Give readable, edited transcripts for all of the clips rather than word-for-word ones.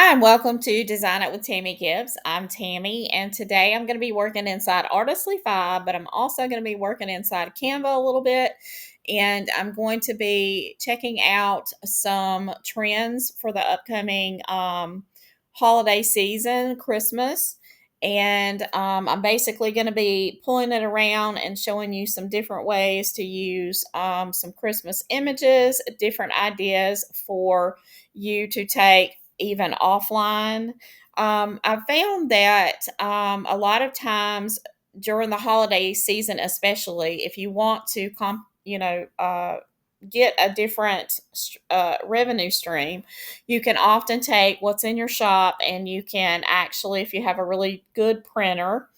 Hi, and welcome to Design It with Tammy Gibbs. I'm Tammy, and today I'm going to be working inside Artistly 5, but I'm also going to be working inside Canva a little bit. And I'm going to be checking out some trends for the upcoming holiday season, Christmas. And I'm basically going to be pulling it around and showing you some different ways to use some Christmas images, different ideas for you to take even offline. I found that a lot of times during the holiday season, especially if you want to, get a different revenue stream, you can often take what's in your shop and you can actually, if you have a really good printer,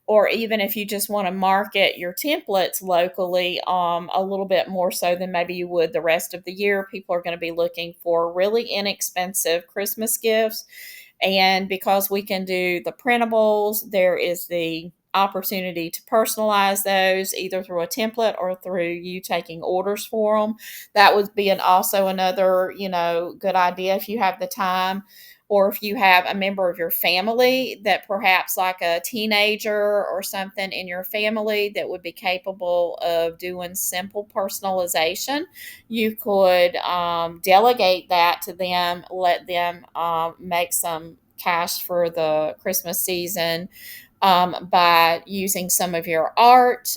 or even if you just want to market your templates locally a little bit more so than maybe you would the rest of the year. People are going to be looking for really inexpensive Christmas gifts. And because we can do the printables, there is the opportunity to personalize those either through a template or through you taking orders for them. That would be also another, good idea if you have the time, or if you have a member of your family that perhaps like a teenager or something in your family that would be capable of doing simple personalization. You could delegate that to them, let them make some cash for the Christmas season by using some of your art.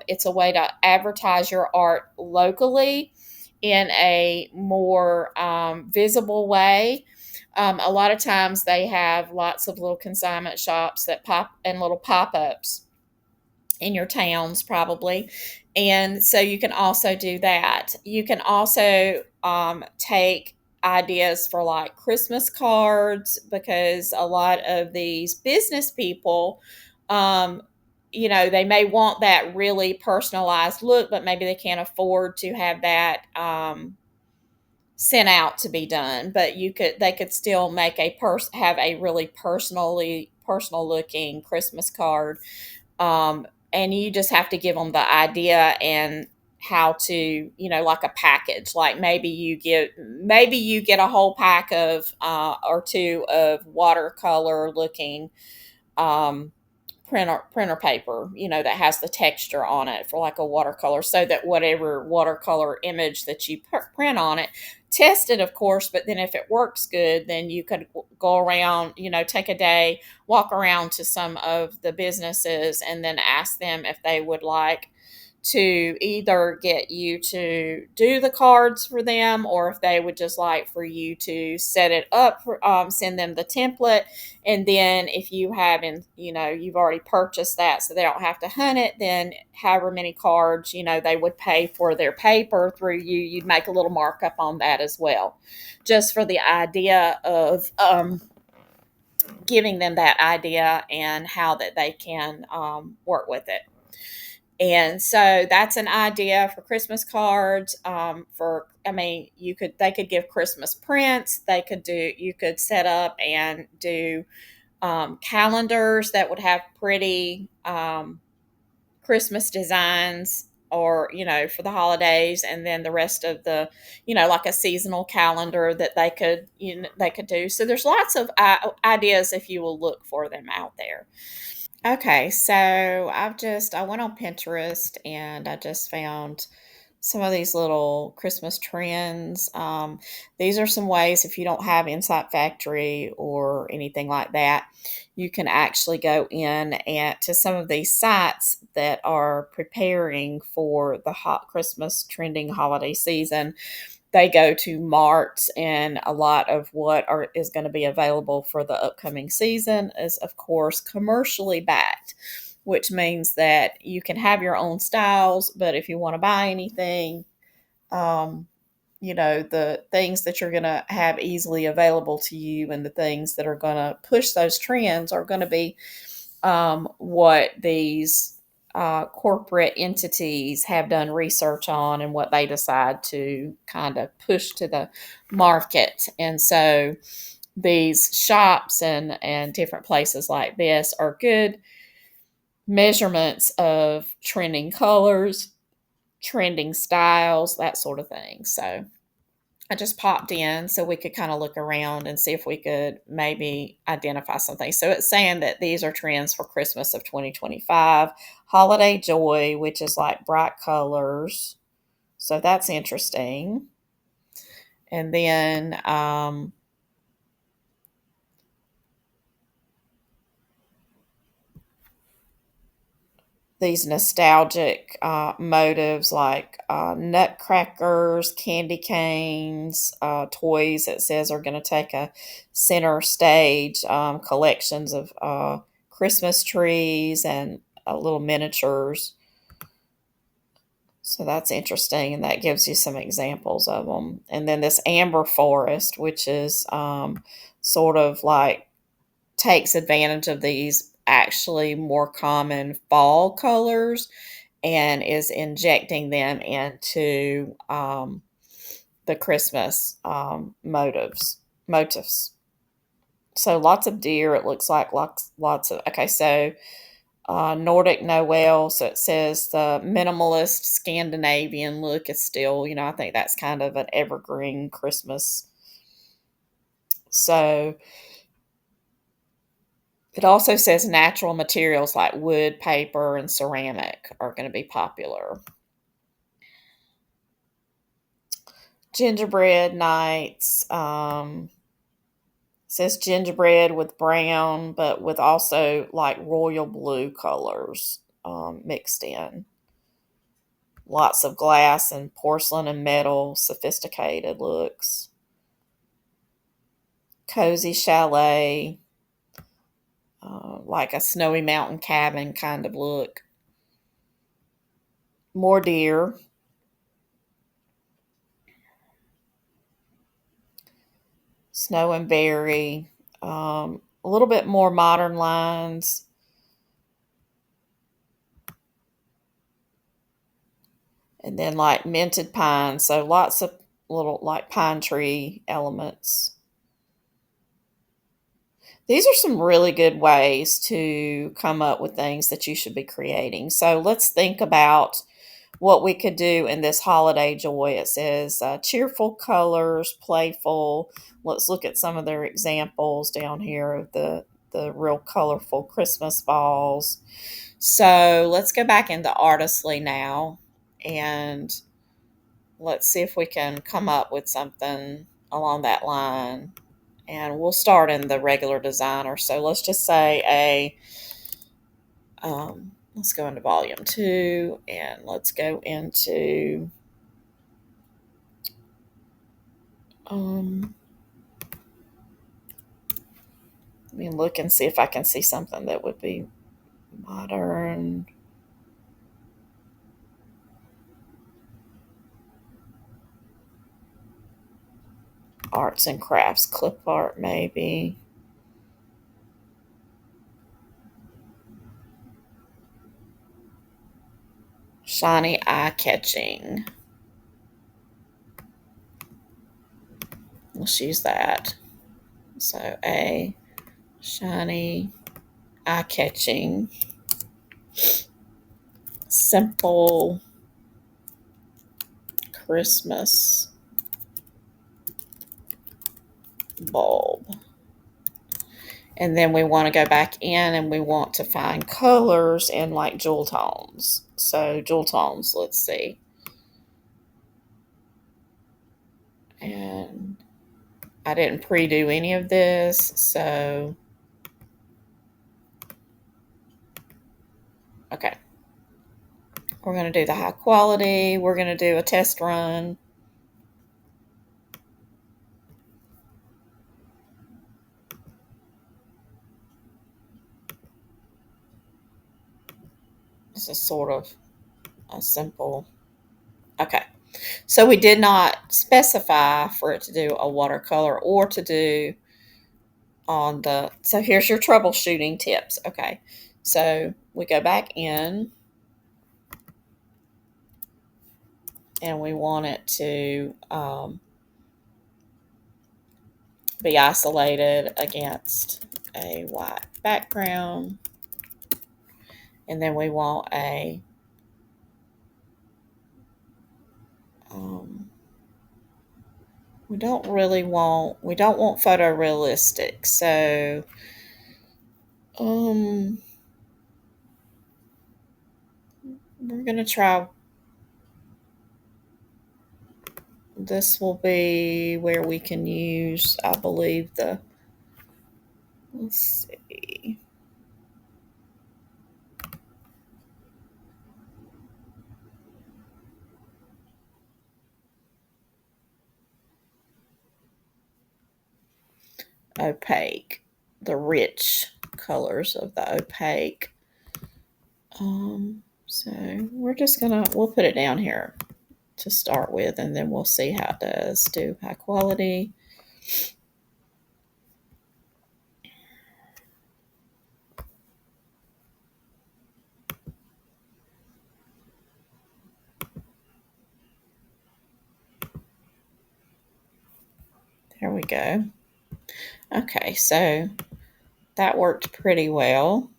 It's a way to advertise your art locally in a more visible way. A lot of times they have lots of little consignment shops that pop and little pop ups in your towns, probably. And so you can also do that. You can also take ideas for like Christmas cards, because a lot of these business people, um, they may want that really personalized look, but maybe they can't afford to have that sent out to be done. But they could still make have a really personal looking Christmas card. And you just have to give them the idea and how to, like a package. Like maybe you get a whole pack of or two of watercolor looking um, printer paper, that has the texture on it for like a watercolor, so that whatever watercolor image that you print on it, test it, of course. But then if it works good, then you could go around, take a day, walk around to some of the businesses, and then ask them if they would like to either get you to do the cards for them, or if they would just like for you to set it up send them the template. And then if you haven't, you've already purchased that, so they don't have to hunt it, then however many cards, they would pay for their paper through you, you'd make a little markup on that as well, just for the idea of giving them that idea and how that they can work with it. And so that's an idea for Christmas cards. They could give Christmas prints. You could set up and do calendars that would have pretty Christmas designs, or, for the holidays. And then the rest of the, like a seasonal calendar that they could do. So there's lots of ideas if you will look for them out there. Okay, so I went on Pinterest and I just found some of these little Christmas trends. These are some ways, if you don't have Insight Factory or anything like that, you can actually go in and to some of these sites that are preparing for the hot Christmas trending holiday season. They go to marts, and a lot of is going to be available for the upcoming season is, of course, commercially backed, which means that you can have your own styles. But if you want to buy anything, um, the things that you're going to have easily available to you, and the things that are going to push those trends are going to be what these corporate entities have done research on, and what they decide to kind of push to the market. And so these shops and different places like this are good measurements of trending colors, trending styles, that sort of thing. So I just popped in so we could kind of look around and see if we could maybe identify something. So it's saying that these are trends for Christmas of 2025. Holiday joy, which is like bright colors. So that's interesting. And then these nostalgic motives like nutcrackers, candy canes, toys, it says are going to take a center stage, collections of Christmas trees and little miniatures. So that's interesting, and that gives you some examples of them. And then this amber forest, which is sort of like takes advantage of these actually more common fall colors and is injecting them into the Christmas motifs. So lots of deer. It looks like lots of. Okay, so Nordic Noel. So it says the minimalist Scandinavian look is still. I think that's kind of an evergreen Christmas. So it also says natural materials like wood, paper, and ceramic are going to be popular. Gingerbread nights. Says gingerbread with brown, but with also like royal blue colors mixed in. Lots of glass and porcelain and metal, sophisticated looks. Cozy chalet, like a snowy mountain cabin kind of look. More deer. Snow and berry. A little bit more modern lines. And then like minted pine. So lots of little like pine tree elements. These are some really good ways to come up with things that you should be creating. So let's think about what we could do in this holiday joy. It says cheerful colors, playful. Let's look at some of their examples down here of the real colorful Christmas balls. So let's go back into Artistly now and let's see if we can come up with something along that line. And we'll start in the regular designer. So let's just say let's go into volume 2 and let's go into let me look and see if I can see something that would be modern. Arts and crafts, clip art maybe. Shiny eye catching. Let's use that. So a shiny eye catching simple Christmas bulb. And then we want to go back in and we want to find colors in like jewel tones. So jewel tones, let's see. And I didn't pre-do any of this, so okay. We're going to do the high quality. We're going to do a test run. This is sort of a simple. Okay. So we did not specify for it to do a watercolor or to do on the. So here's your troubleshooting tips. Okay. So we go back in and we want it to be isolated against a white background. And then we want a um, we don't want photorealistic. So um we're gonna try, this will be where we can use, I believe, the, let's see, opaque, the rich colors of the opaque. So we're just gonna, we'll put it down here to start with, and then we'll see how it does. Do high quality. There we go. Okay, so that worked pretty well.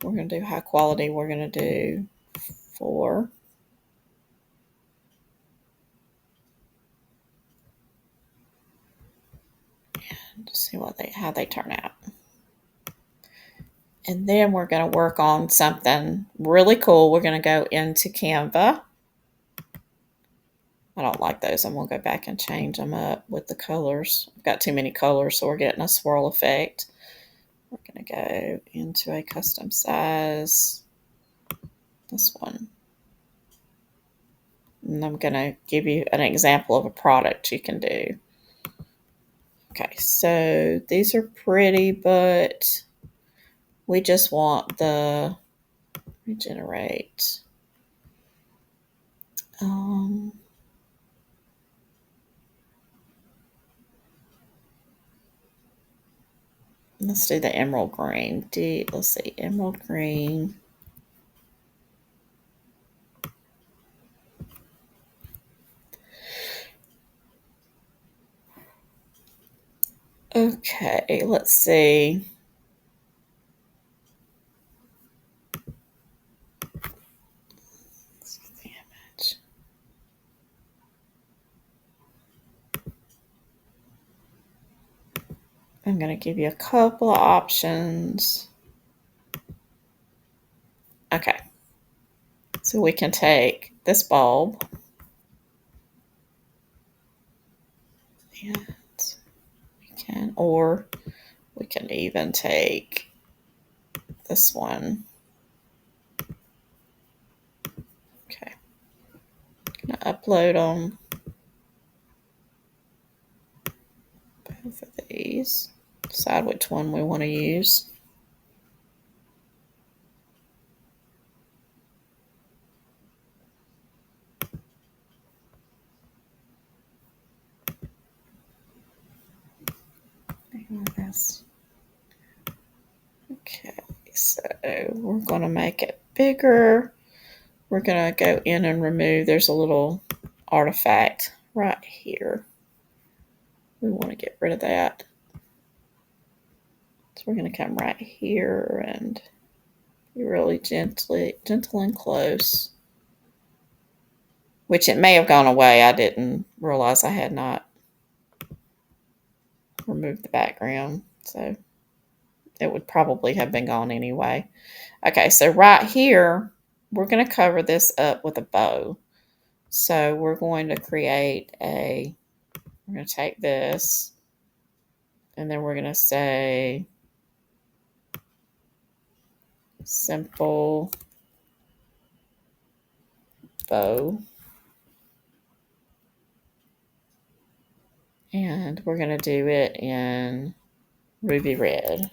We're going to do high quality. We're going to do 4. And see what how they turn out. And then we're going to work on something really cool. We're going to go into Canva. I don't like those. I'm going to go back and change them up with the colors. I've got too many colors, so we're getting a swirl effect. We're going to go into a custom size. This one. And I'm going to give you an example of a product you can do. Okay, so these are pretty, but we just want the regenerate. Let's do the emerald green. Let's see, emerald green. Okay, let's see. Let's get the image. I'm going to give you a couple of options. Okay, so we can take this bulb and we can, or we can even take this one. Okay, I'm going to upload them. Both of these. Decide which one we want to use. Okay, so we're going to make it bigger. We're going to go in and remove, there's a little artifact right here. We want to get rid of that. So we're going to come right here and be really gentle and close. Which it may have gone away. I didn't realize I had not removed the background. So it would probably have been gone anyway. Okay, so right here, we're going to cover this up with a bow. So we're going to create we're going to take this, and then we're going to say simple bow. And we're going to do it in ruby red.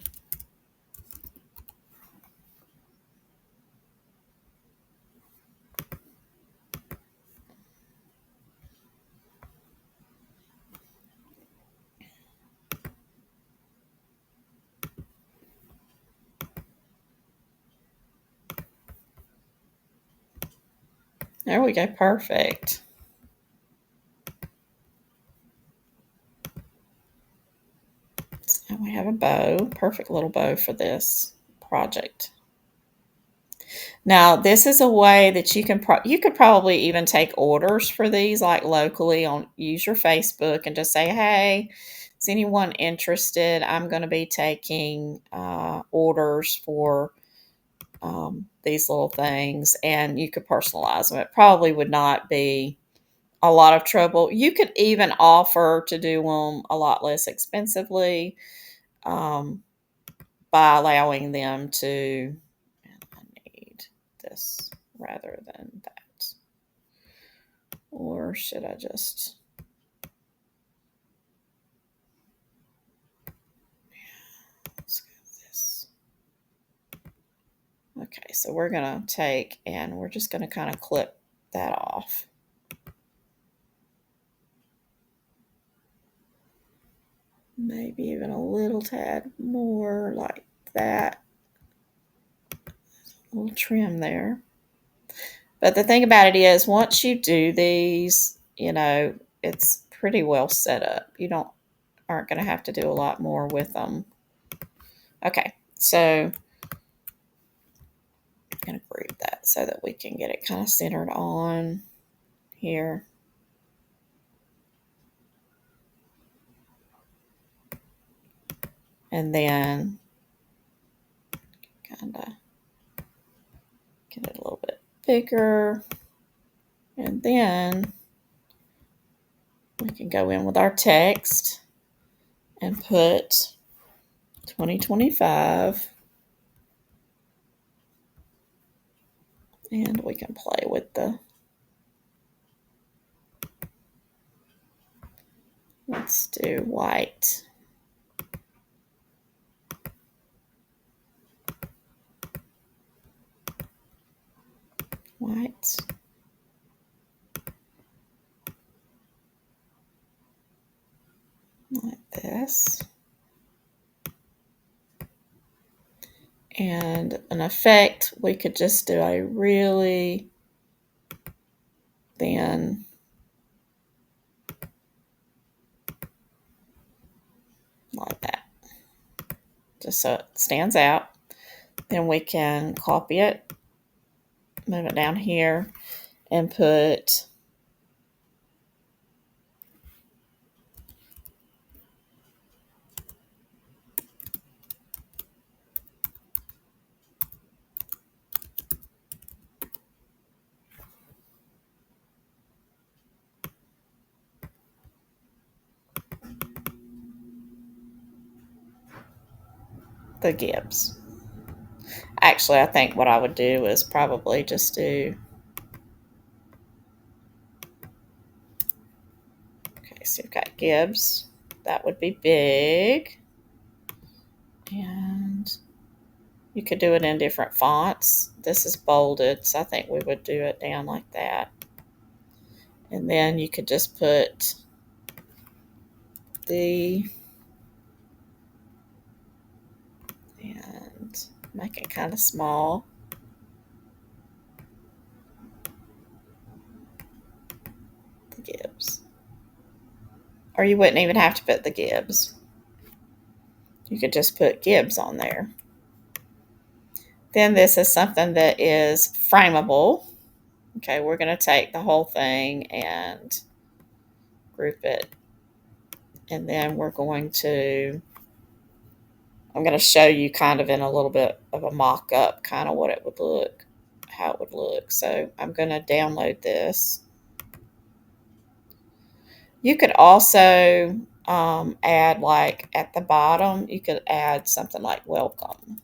There we go, perfect. So we have a bow, perfect little bow for this project. Now, this is a way that you could probably even take orders for these, like locally on use your Facebook and just say, "Hey, is anyone interested? I'm going to be taking orders for these little things," and you could personalize them. It probably would not be a lot of trouble. You could even offer to do them a lot less expensively um, by allowing them to. I need this rather than that. Or should I just. Let's go with this. Okay, so we're going to take and we're just going to kind of clip that off. Maybe even a little tad more like that. A little trim there. But the thing about it is, once you do these, it's pretty well set up. You aren't going to have to do a lot more with them. Okay, so I'm going to group that so that we can get it kind of centered on here. And then kind of get it a little bit bigger. And then we can go in with our text and put 2025. And we can play with let's do white. White. Like this. And an effect, we could just do a really thin like that, just so it stands out. Then we can copy it, move it down here, and put the Gibbs. Actually, I think what I would do is probably just do. Okay, so you've got Gibbs. That would be big. And you could do it in different fonts. This is bolded, so I think we would do it down like that. And then you could just put the and make it kind of small. The Gibbs. Or you wouldn't even have to put the Gibbs. You could just put Gibbs on there. Then this is something that is frameable. Okay, we're going to take the whole thing and group it. And then we're going to, I'm going to show you kind of in a little bit of a mock-up kind of what it would look, how it would look. So I'm going to download this. You could also add, like at the bottom, you could add something like welcome.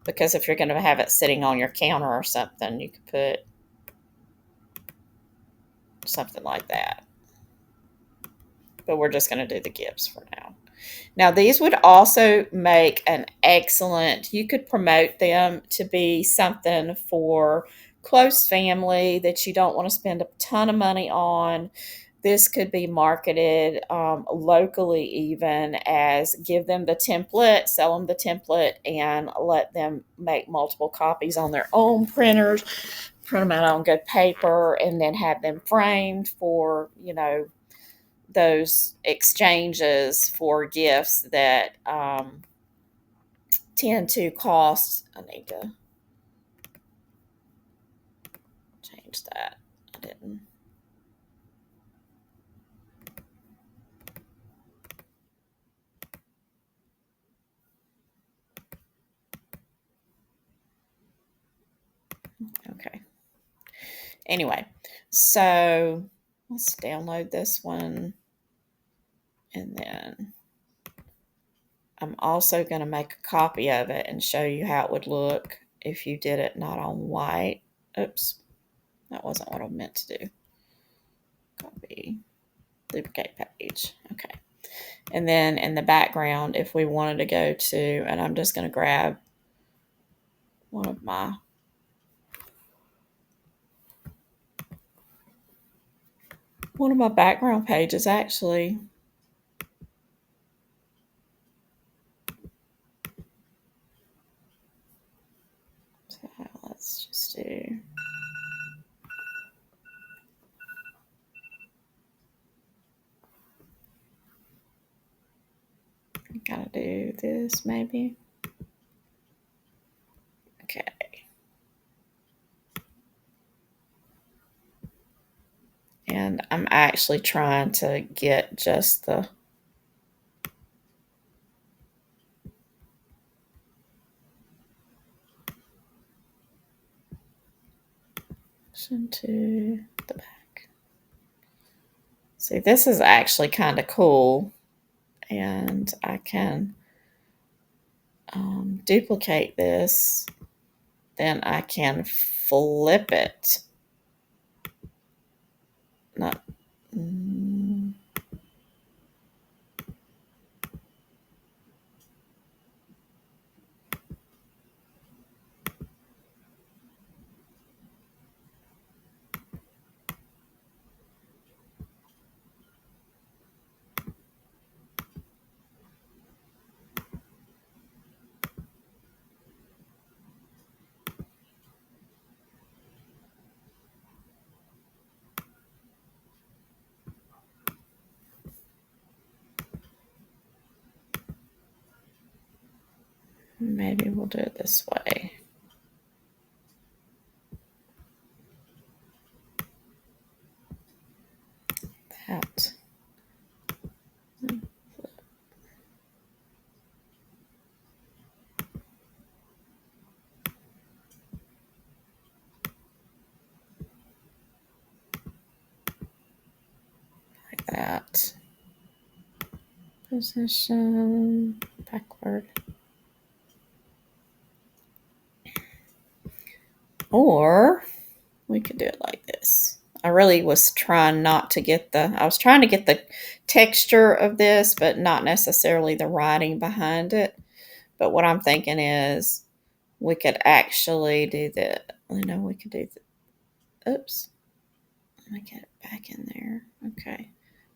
Because if you're going to have it sitting on your counter or something, you could put something like that. But we're just going to do the Gibbs for now. Now, these would also make an excellent, you could promote them to be something for close family that you don't want to spend a ton of money on. This could be marketed locally, even as give them the template, sell them the template, and let them make multiple copies on their own printers, print them out on good paper, and then have them framed for, those exchanges for gifts that tend to cost. I need to change that. I didn't. Okay. Anyway, so let's download this one. And then I'm also going to make a copy of it and show you how it would look if you did it not on white. Oops, that wasn't what I meant to do. Copy, duplicate page. Okay. And then in the background, if we wanted to go to, and I'm just going to grab one of my background pages actually. So let's just do. Gotta do this maybe. Okay. And I'm actually trying to get just the to the back. See, this is actually kind of cool, and I can duplicate this. Then I can flip it. Not. Maybe we'll do it this way. That. Like that. Position backward. Or we could do it like this. I really was trying not to get I was trying to get the texture of this, but not necessarily the writing behind it. But what I'm thinking is we could actually do we could do oops. Let me get it back in there. Okay.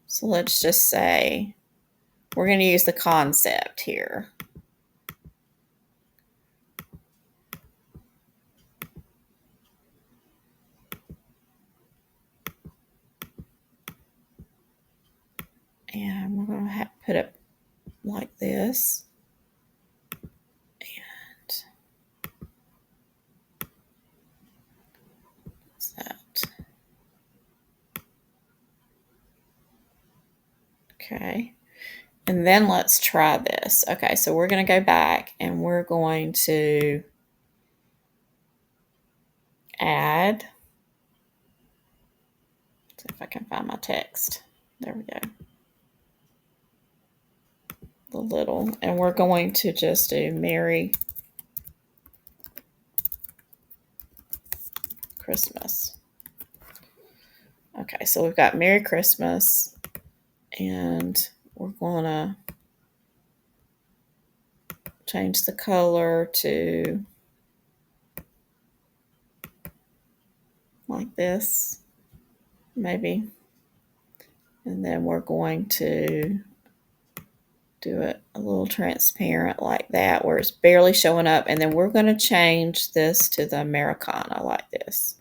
So let's just say we're going to use the concept here. And we're going to put it like this. And what's that? Okay. And then let's try this. Okay, so we're going to go back and we're going to add. See if I can find my text. There we go. The little, and we're going to just do Merry Christmas. Okay, so we've got Merry Christmas, and we're going to change the color to like this, maybe. And then we're going to do it a little transparent like that, where it's barely showing up. And then we're going to change this to the Americana like this.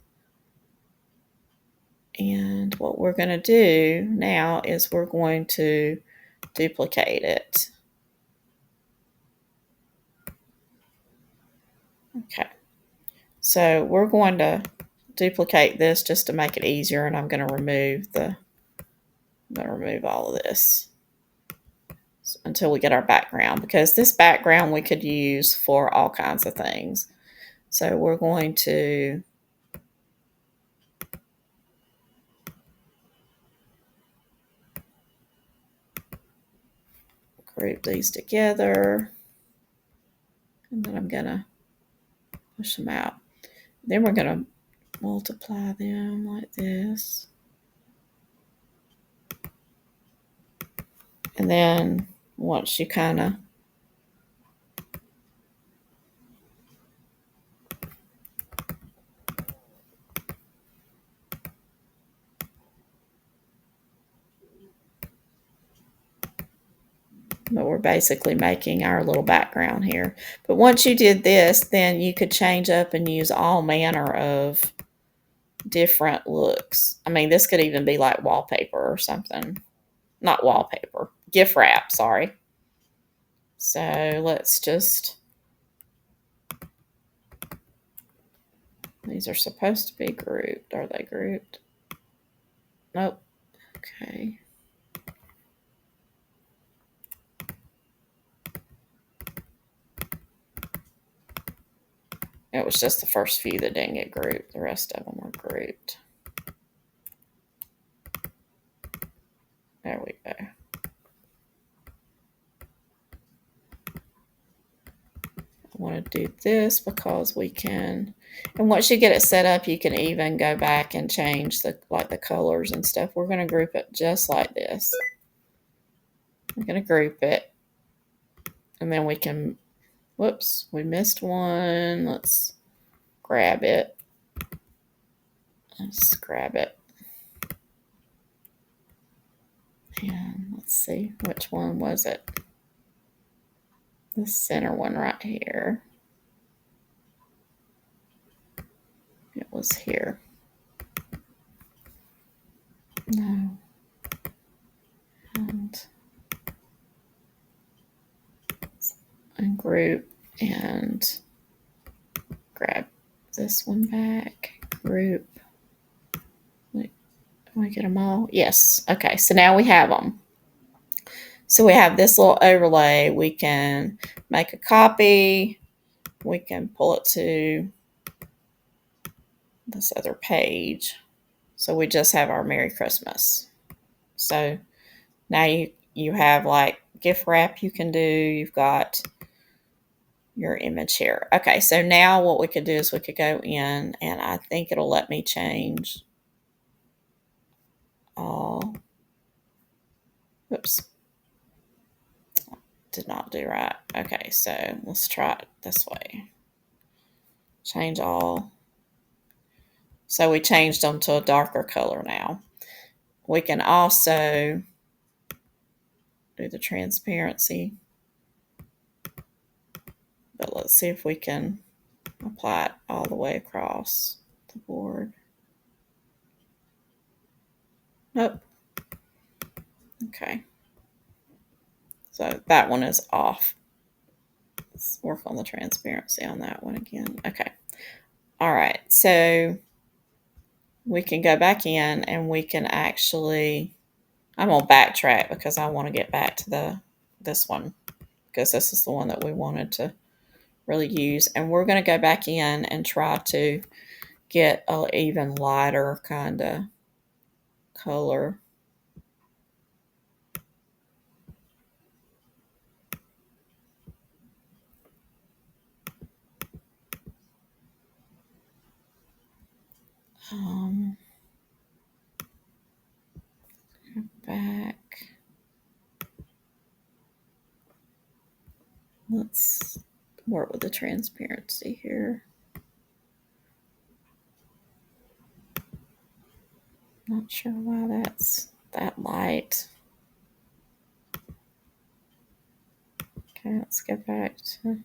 And what we're going to do now is we're going to duplicate it. Okay. So we're going to duplicate this just to make it easier, and I'm going to remove all of this until we get our background, because this background we could use for all kinds of things. So we're going to group these together, and then I'm going to push them out. Then we're going to multiply them like this. And then once you kind of but we're basically making our little background here. But once you did this, then you could change up and use all manner of different looks. I mean, this could even be like wallpaper or something. Not wallpaper, gift wrap, sorry. So let's just, these are supposed to be grouped. Are they grouped? Nope. Okay. It was just the first few that didn't get grouped. The rest of them were grouped. There we go. I want to do this because we can, and once you get it set up, you can even go back and change the colors and stuff. We're going to group it just like this. I'm going to group it, and then we can, whoops, we missed one. Let's grab it. Let's grab it. And let's see, which one was it? The center one right here. It was here. No. And group and grab this one back. Group. Wait, do I get them all? Yes. Okay, so now we have them. So we have this little overlay. We can make a copy. We can pull it to this other page. So we just have our Merry Christmas. So now you have like gift wrap you can do. You've got your image here. Okay, so now what we could do is we could go in, and I think it'll let me change all. Oops. Did not do right. Okay, so let's try it this way. Change all. So we changed them to a darker color now. We can also do the transparency, but let's see if we can apply it all the way across the board. Nope. Okay. So that one is off. Let's work on the transparency on that one again. Okay. All right. So we can go back in and we can actually, I'm going to backtrack because I want to get back to this one, because this is the one that we wanted to really use. And we're going to go back in and try to get an even lighter kind of color. Back. Let's work with the transparency here. Not sure why that's that light. Okay, let's go back to.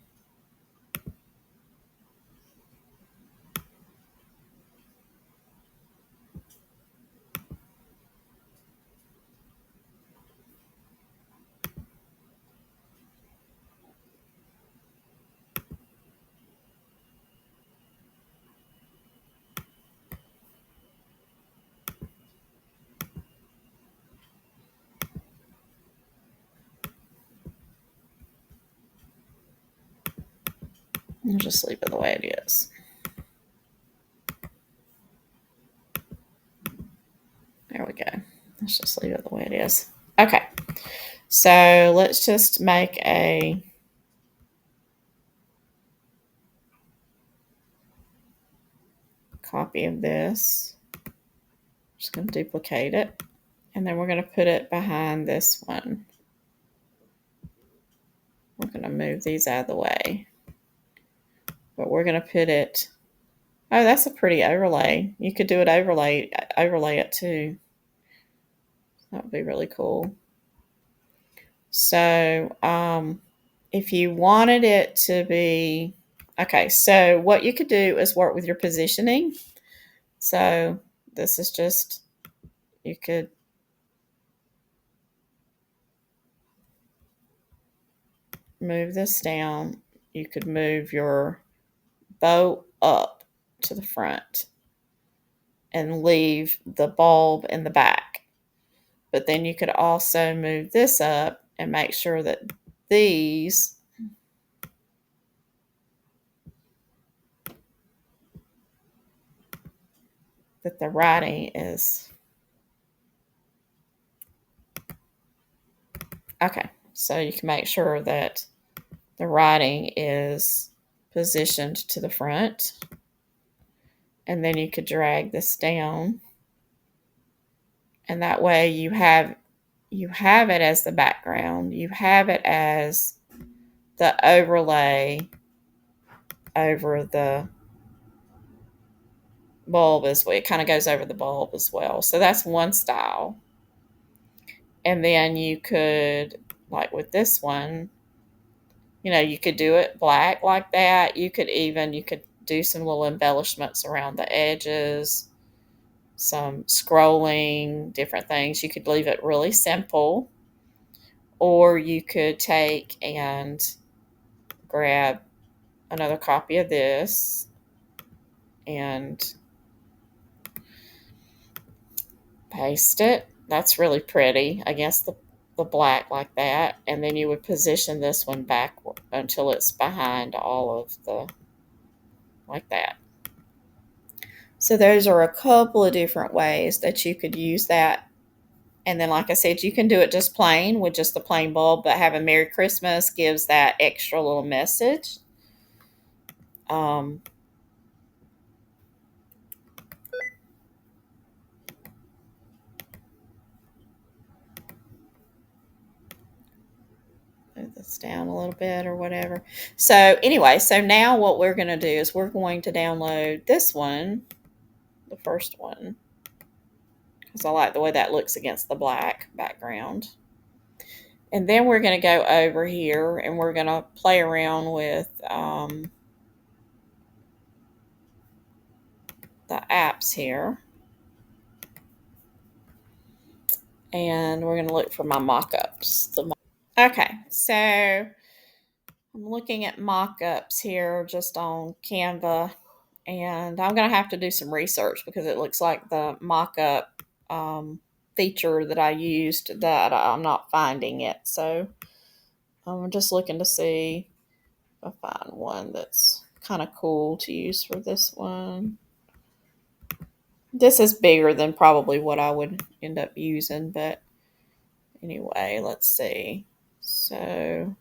I'll just leave it the way it is. There we go. Let's just leave it the way it is. Okay. So let's just make a copy of this. Just going to duplicate it. And then we're going to put it behind this one. We're going to move these out of the way. But we're going to put it... Oh, that's a pretty overlay. You could do it overlay it too. That would be really cool. So if you wanted it to be... Okay, so what you could do is work with your positioning. So this is just... You could... move this down. You could move your bow up to the front and leave the bulb in the back. But then you could also move this up and make sure that these that the writing is okay. So you can make sure that the writing is positioned to the front. And then you could drag this down. And that way you have it as the background. You have it as the overlay over the bulb as well. It kind of goes over the bulb as well. So that's one style. And then you could, like with this one, you could do it black like that. You could do some little embellishments around the edges, some scrolling, different things. You could leave it really simple. Or you could take and grab another copy of this and paste it. That's really pretty against the black like that. And then you would position this one back until it's behind all of the, like that. So those are a couple of different ways that you could use that. And then, like I said, you can do it just plain with just the plain bulb, but having Merry Christmas gives that extra little message. Move this down a little bit or whatever. So anyway, so now what we're going to do is we're going to download this one, the first one, because I like the way that looks against the black background. And then we're going to go over here and we're going to play around with the apps here. And we're going to look for my mockups. Okay, so I'm looking at mockups here just on Canva. And I'm going to have to do some research because it looks like the mockup feature that I used that I'm not finding it. So I'm just looking to see if I find one that's kind of cool to use for this one. This is bigger than probably what I would end up using, but anyway, let's see. So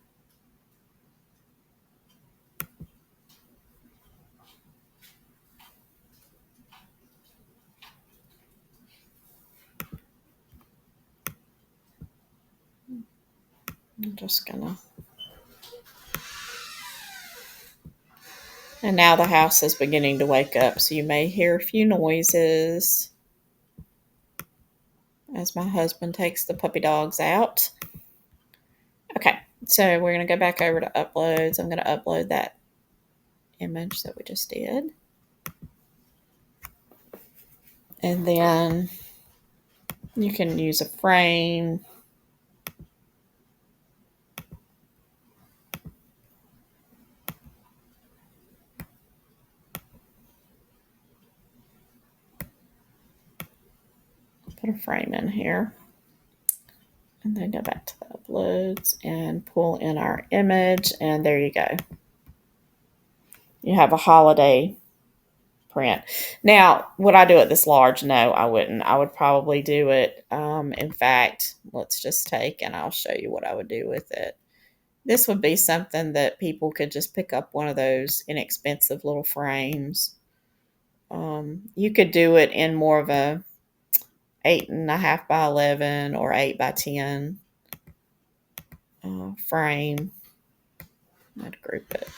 I'm just gonna... And now the house is beginning to wake up, so you may hear a few noises as my husband takes the puppy dogs out. Okay, so we're going to go back over to uploads. I'm going to upload that image that we just did. And then you can use a frame. Put a frame in here. And then go back to the uploads and pull in our image. And there you go. You have a holiday print. Now, would I do it this large? No, I wouldn't. I would probably do it. In fact, let's just take and I'll show you what I would do with it. This would be something that people could just pick up one of those inexpensive little frames. You could do it in more of a 8.5 by 11 or 8 by 10 frame. I'd group it.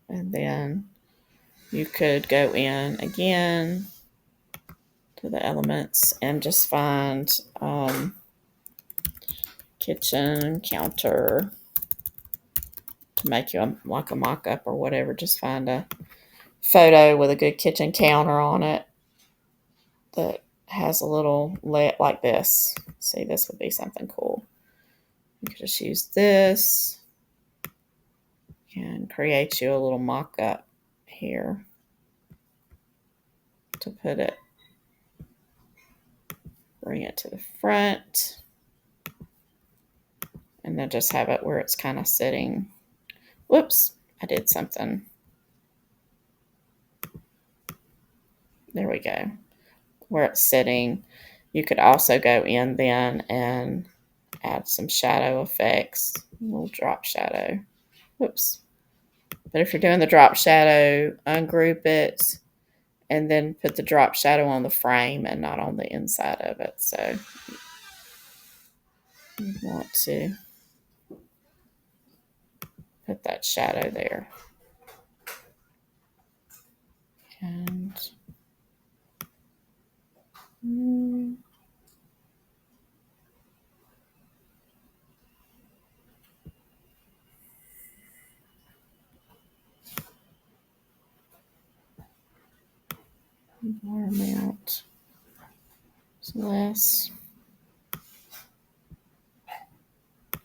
And then you could go in again to the elements and just find kitchen counter to make you like a mock-up or whatever. Just find a photo with a good kitchen counter on it that has a little let like this. See, this would be something cool. You could just use this and create you a little mock-up here to put it, bring it to the front, and then just have it where it's kind of sitting. Whoops, I did something. There we go. Where it's sitting. You could also go in then and add some shadow effects, a little drop shadow. Whoops. But if you're doing the drop shadow, ungroup it and then put the drop shadow on the frame and not on the inside of it. So you want to put that shadow there. And more amount is less.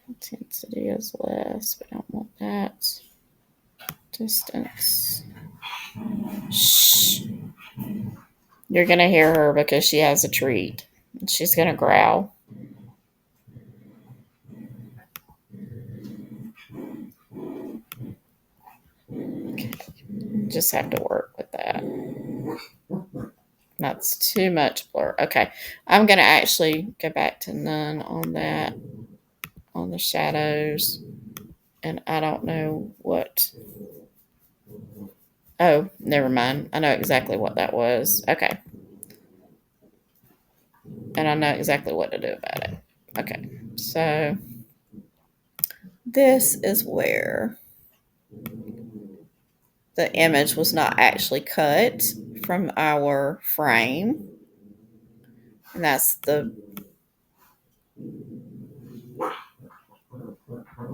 Intensity is less. We don't want that. Distance. Shh. You're going to hear her because she has a treat. She's going to growl. Okay. Just have to work with that. That's too much blur. Okay. I'm going to actually go back to none on that, on the shadows. And I don't know what. Oh, never mind. I know exactly what that was. Okay. And I know exactly what to do about it. Okay. So this is where the image was not actually cut from our frame. And that's the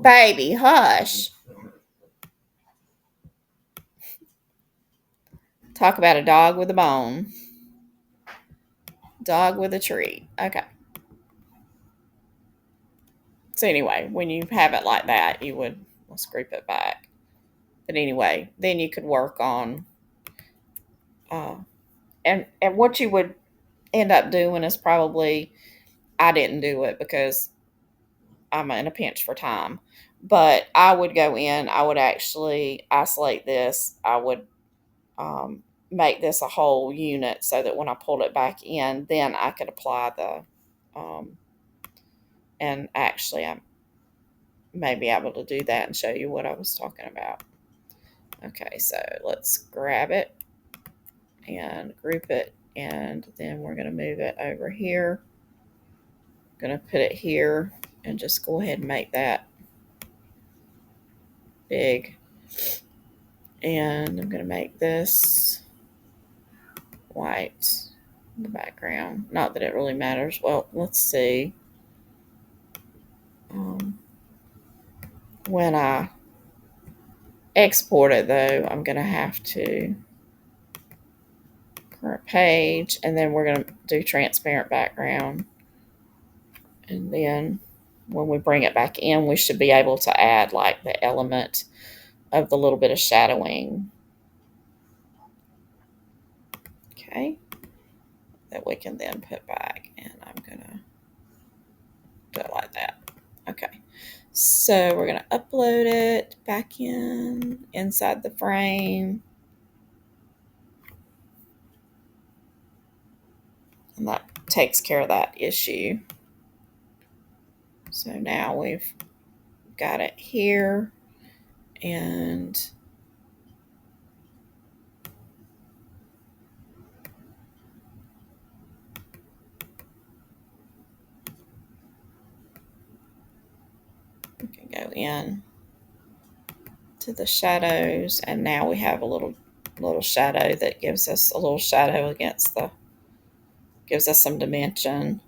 baby, hush. Talk about a dog with a bone. Dog with a treat. Okay. So anyway, when you have it like that, you would, let's group it back. But anyway, then you could work on, and what you would end up doing is probably, I didn't do it because I'm in a pinch for time, but I would go in, I would actually isolate this. I would make this a whole unit so that when I pulled it back in, then I could apply the, and actually I may be able to do that and show you what I was talking about. Okay, so let's grab it and group it, and then we're going to move it over here. I'm going to put it here and just go ahead and make that big. And I'm going to make this white in the background. Not that it really matters. Well, let's see. When I export it, though, I'm going to have to current page, and then we're going to do transparent background. And then when we bring it back in, we should be able to add like the element of the little bit of shadowing. Okay. That we can then put back, and I'm going to do it like that. Okay, so we're going to upload it back inside the frame. And that takes care of that issue. So now we've got it here, and we can go in to the shadows, and now we have a little shadow that gives us a little shadow against the, gives us some dimension.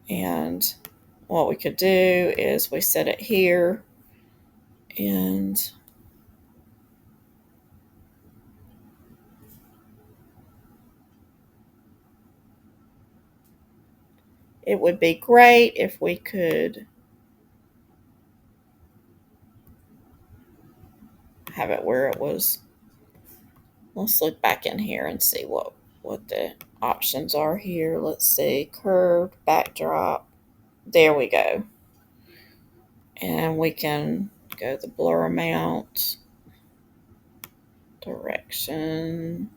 And what we could do is we set it here, and it would be great if we could have it where it was. Let's look back in here and see what the options are here. Let's see, curved backdrop. There we go. And we can go the blur amount, direction,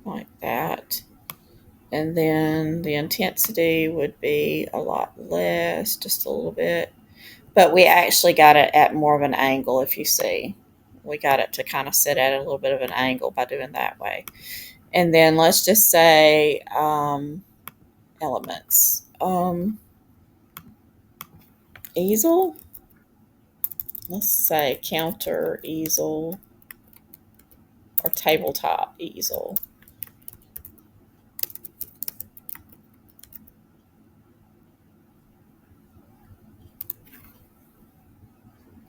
like that. And then the intensity would be a lot less, just a little bit. But we actually got it at more of an angle, if you see. We got it to kind of sit at a little bit of an angle by doing that way. And then let's just say elements. Easel. Let's say counter easel or tabletop easel.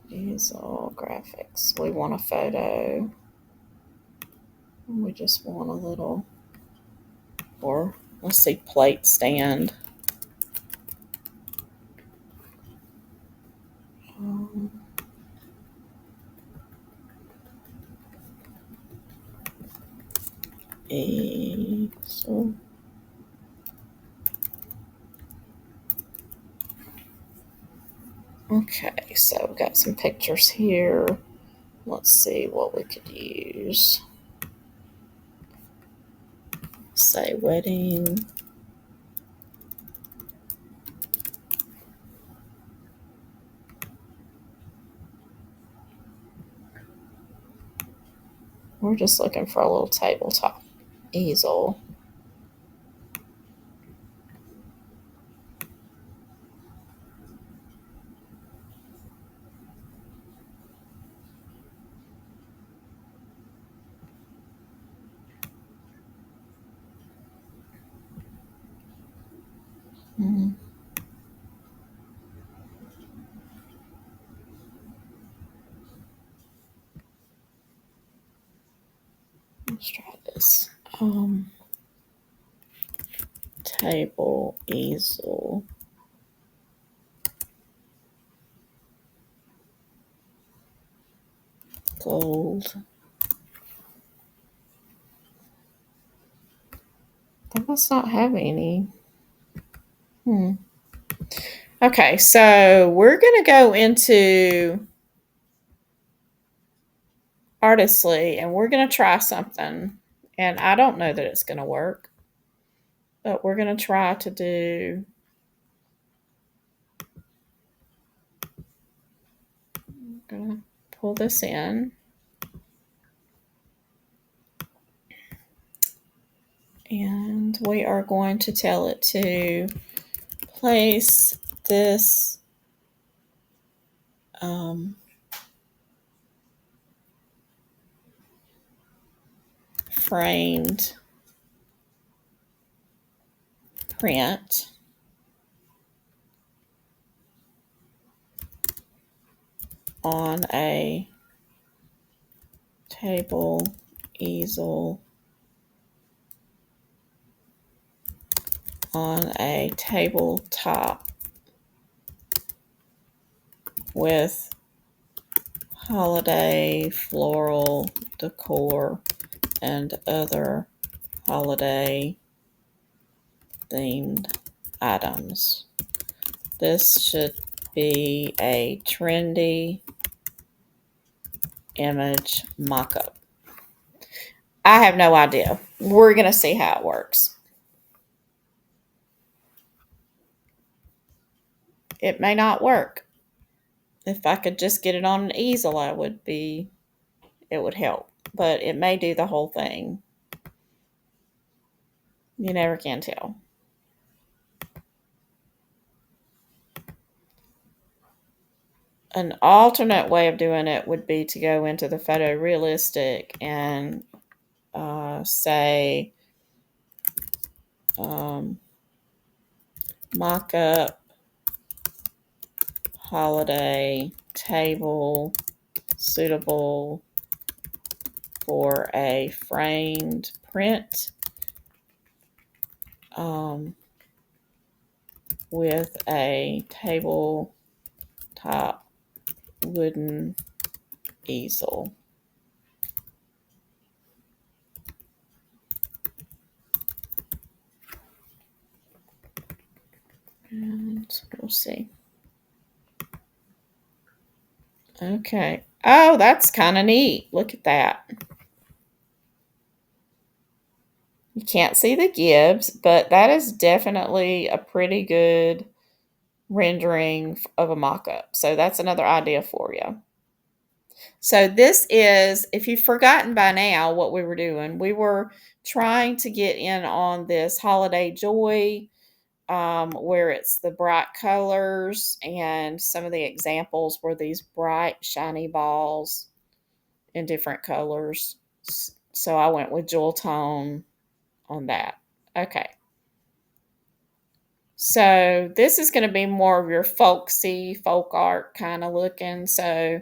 Easel graphics. We want a photo. We just want a little, or let's see, plate stand. Easel. Okay, so we've got some pictures here. Let's see what we could use. Say wedding. We're just looking for a little tabletop easel. Let's try this. Table easel. Gold. That must not have any. Okay, so we're going to go into Artistly, and we're going to try something. And I don't know that it's going to work, but we're going to try to do. I'm going to pull this in. And we are going to tell it to place this framed print on a table easel on a tabletop with holiday floral decor and other holiday themed items. This should be a trendy image mockup. I have no idea. We're going to see how it works. It may not work. If I could just get it on an easel, it would help. But it may do the whole thing. You never can tell. An alternate way of doing it would be to go into the photorealistic and say mock-up holiday table suitable for a framed print with a tabletop wooden easel. And we'll see. Okay. Oh, that's kind of neat. Look at that. You can't see the gibs, but that is definitely a pretty good rendering of a mock-up. So that's another idea for you. So this is, if you've forgotten by now what we were doing, we were trying to get in on this holiday joy, where it's the bright colors, and some of the examples were these bright shiny balls in different colors. So I went with jewel tone on that. Okay. So this is going to be more of your folksy, folk art kind of looking. So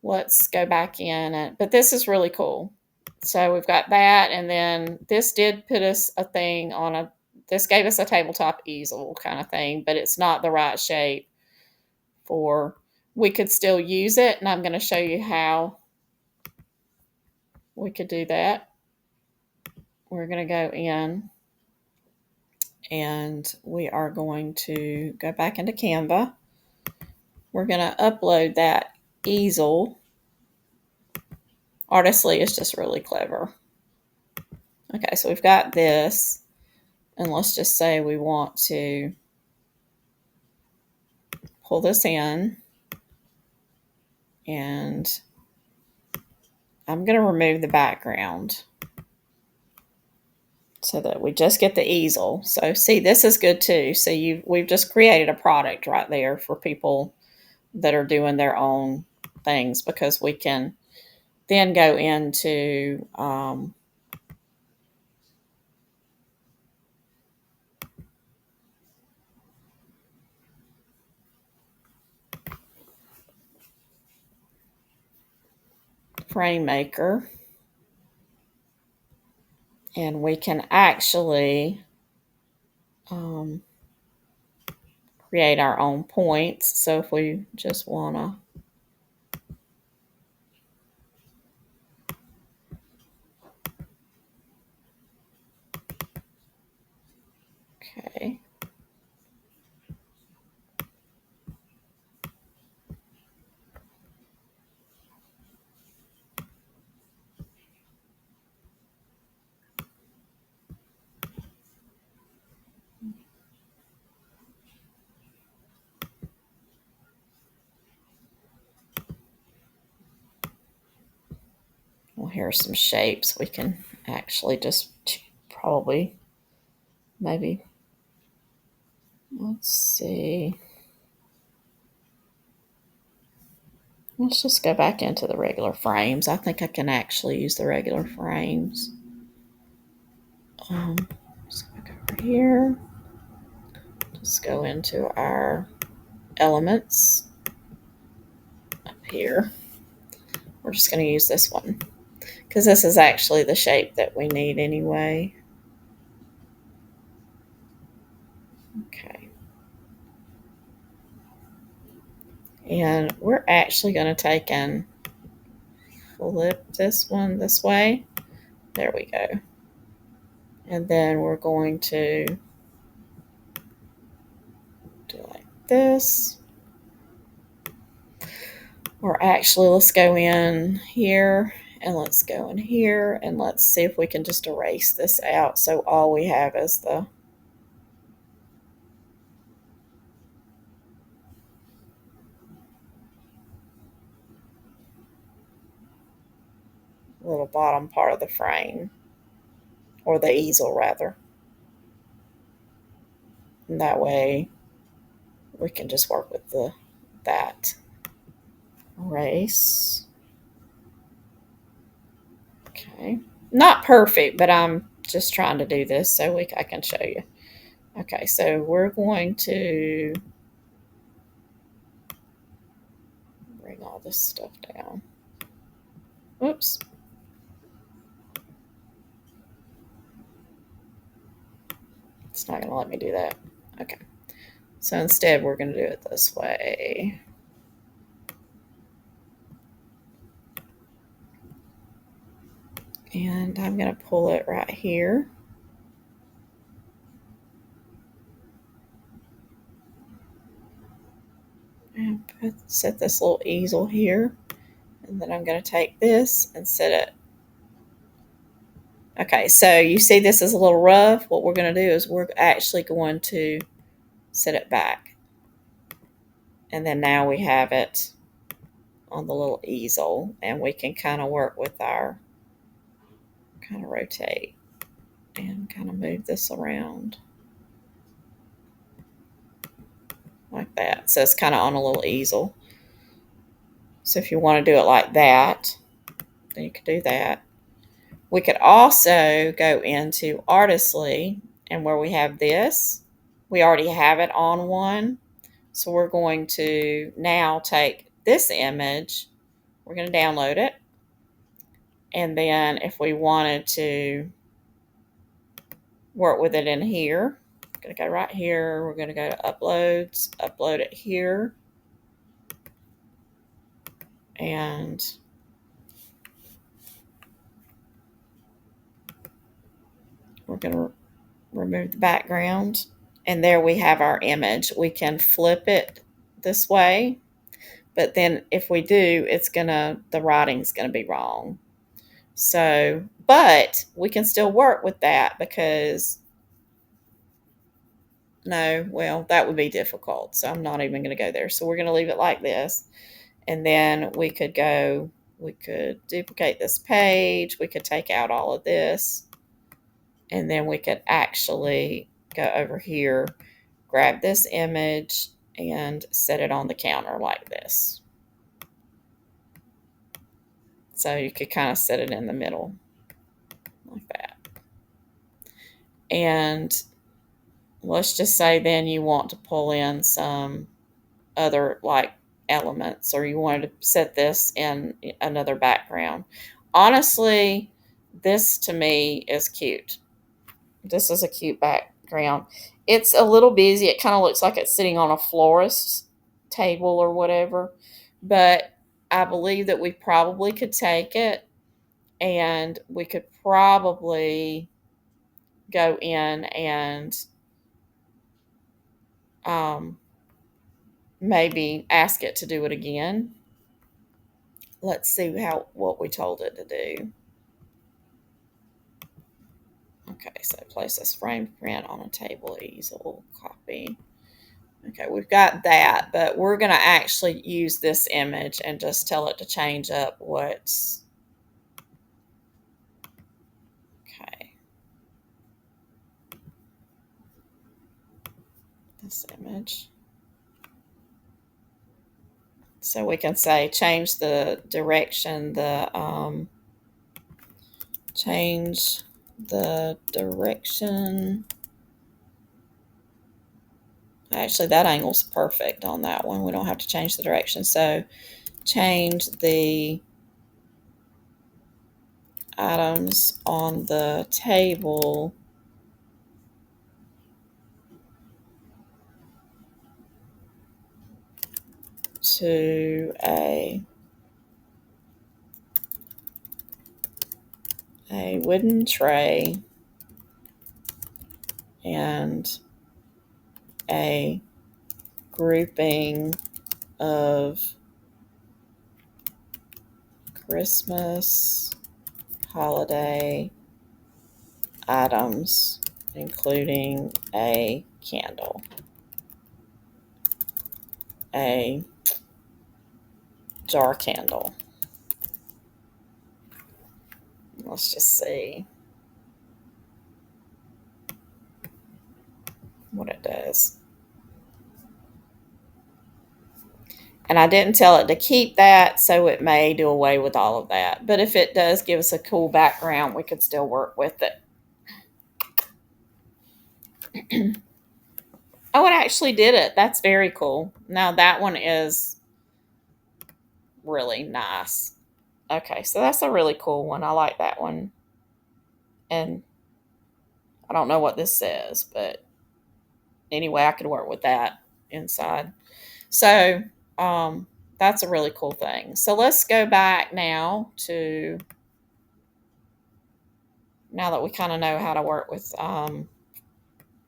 let's go back in. But this is really cool. So we've got that. And then this did put us a thing on this gave us a tabletop easel kind of thing, but it's not the right shape we could still use it. And I'm going to show you how we could do that. We're going to go in and we are going to go back into Canva. We're going to upload that easel. Artistly is just really clever. Okay, so we've got this, and let's just say we want to pull this in, and I'm going to remove the background so that we just get the easel. So see, this is good too. So we've just created a product right there for people that are doing their own things, because we can then go into frame maker, and we can actually create our own points. So if we just want to okay. Well, here are some shapes we can actually just probably maybe, let's see. Let's just go back into the regular frames. I think I can actually use the regular frames. Let's go back over here. Just go into our elements up here. We're just going to use this one because this is actually the shape that we need anyway. Okay. And we're actually going to take and flip this one this way. There we go. And then we're going to do like this. Or actually, let's go in here and let's go in here and let's see if we can just erase this out so all we have is the little bottom part of the frame, or the easel rather. And that way we can just work with that. Erase. Okay. Not perfect, but I'm just trying to do this so I can show you. Okay, so we're going to bring all this stuff down. Oops. It's not going to let me do that. Okay. So instead, we're going to do it this way. And I'm going to pull it right here. And set this little easel here. And then I'm going to take this and set it. Okay, so you see this is a little rough. What we're going to do is we're actually going to set it back. And then now we have it on the little easel. And we can kind of work with our, kind of rotate and kind of move this around. Like that. So it's kind of on a little easel. So if you want to do it like that, then you could do that. We could also go into Artistly, and where we have this, we already have it on one. So we're going to now take this image, we're going to download it. And then if we wanted to work with it in here, I'm going to go right here. We're going to go to Uploads, upload it here. And we're going to remove the background. And there we have our image. We can flip it this way. But then if we do, the writing's going to be wrong. So, but we can still work with that because, no, well, that would be difficult. So I'm not even going to go there. So we're going to leave it like this. And then we could duplicate this page. We could take out all of this. And then we could actually go over here, grab this image, and set it on the counter like this. So you could kind of set it in the middle like that. And let's just say then you want to pull in some other like elements, or you wanted to set this in another background. Honestly, this to me is cute. This is a cute background. It's a little busy. It kind of looks like it's sitting on a florist's table or whatever. But I believe that we probably could take it and we could probably go in and maybe ask it to do it again. Let's see what we told it to do. Okay, so place this framed print on a table easel, copy. Okay, we've got that, but we're going to actually use this image and just tell it to change up what's... Okay. This image. So we can say change the direction, change the direction. Actually, that angle's perfect on that one. We don't have to change the direction. So change the items on the table to a wooden tray and a grouping of Christmas holiday items, including a candle, a jar candle. Let's just see what it does. And I didn't tell it to keep that, so it may do away with all of that. But if it does give us a cool background, we could still work with it. Oh, it actually did it. That's very cool. Now that one is really nice. Okay, so that's a really cool one. I like that one. And I don't know what this says, but anyway, I could work with that inside. So that's a really cool thing. So let's go back now to, now that we kind of know how to work with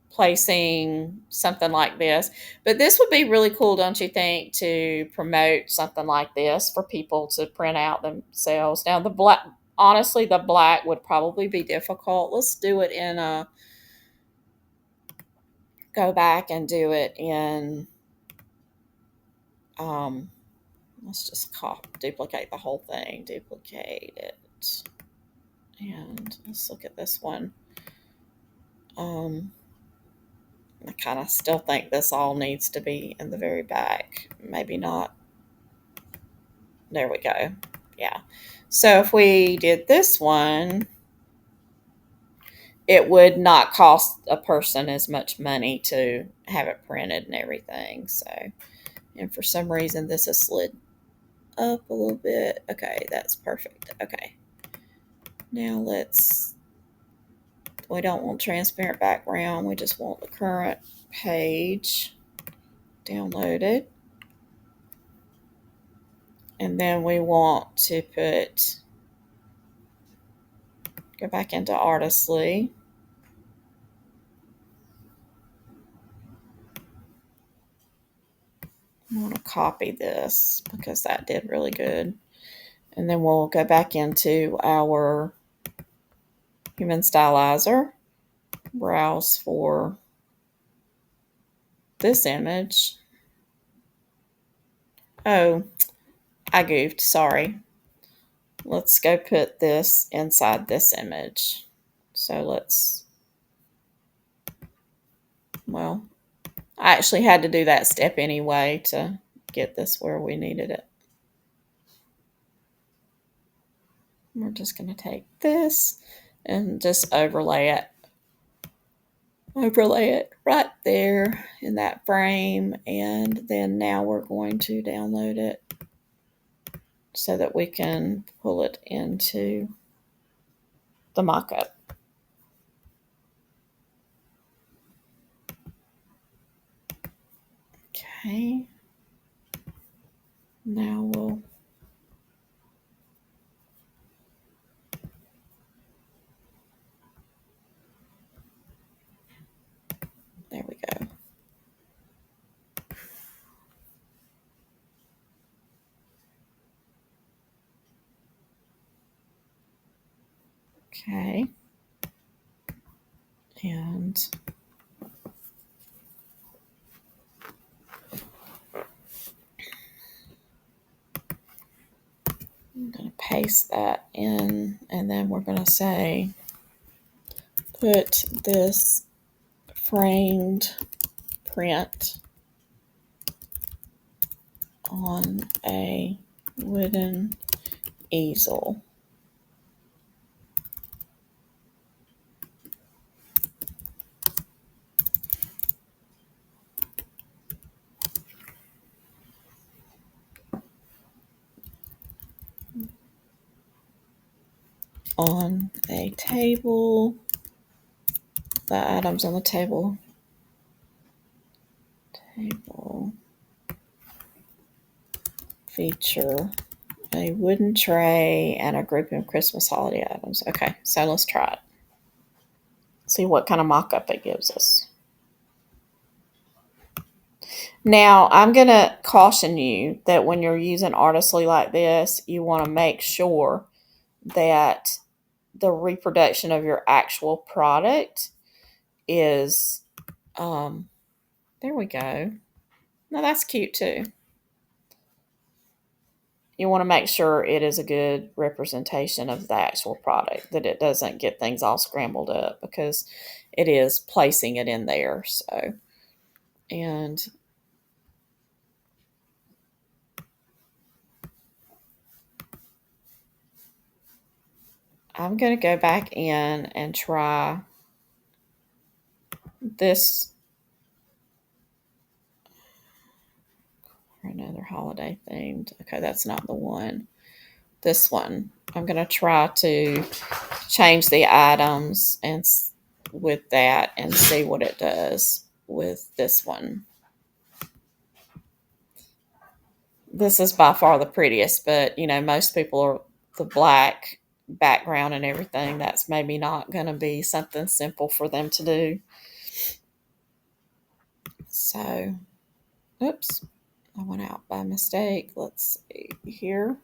placing something like this. But this would be really cool, don't you think, to promote something like this for people to print out themselves. Now, the black, honestly, the black would probably be difficult. Let's do it in a, go back and do it in, um, let's just duplicate the whole thing, duplicate it. And let's look at this one. I kind of still think this all needs to be in the very back. Maybe not. There we go. Yeah. So if we did this one, it would not cost a person as much money to have it printed and everything. So, and for some reason, this has slid up a little bit. Okay, that's perfect. Okay. Now we don't want transparent background. We just want the current page downloaded. And then we want to go back into Artistly. I want to copy this because that did really good. And then we'll go back into our Human Stylizer, browse for this image. Oh, I goofed, sorry. Let's go put this inside this image. So well, I actually had to do that step anyway to get this where we needed it. We're just going to take this and just overlay it right there in that frame. And then now we're going to download it so that we can pull it into the mockup. Okay. Now there we go. Okay. And I'm going to paste that in, and then we're going to say, put this framed print on a wooden easel. On a table, the items on the table feature a wooden tray and a grouping of Christmas holiday items. Okay, so let's try it. See what kind of mock-up it gives us. Now, I'm going to caution you that when you're using Artistly like this, you want to make sure that the reproduction of your actual product is, there we go. Now that's cute too. You want to make sure it is a good representation of the actual product, that it doesn't get things all scrambled up, because it is placing it in there. So, and I'm going to go back in and try this for another holiday themed. Okay, that's not the one. This one. I'm going to try to change the items and with that and see what it does with this one. This is by far the prettiest, but most people are the black background and everything. That's maybe not going to be something simple for them to do. So, oops, I went out by mistake. Let's see here.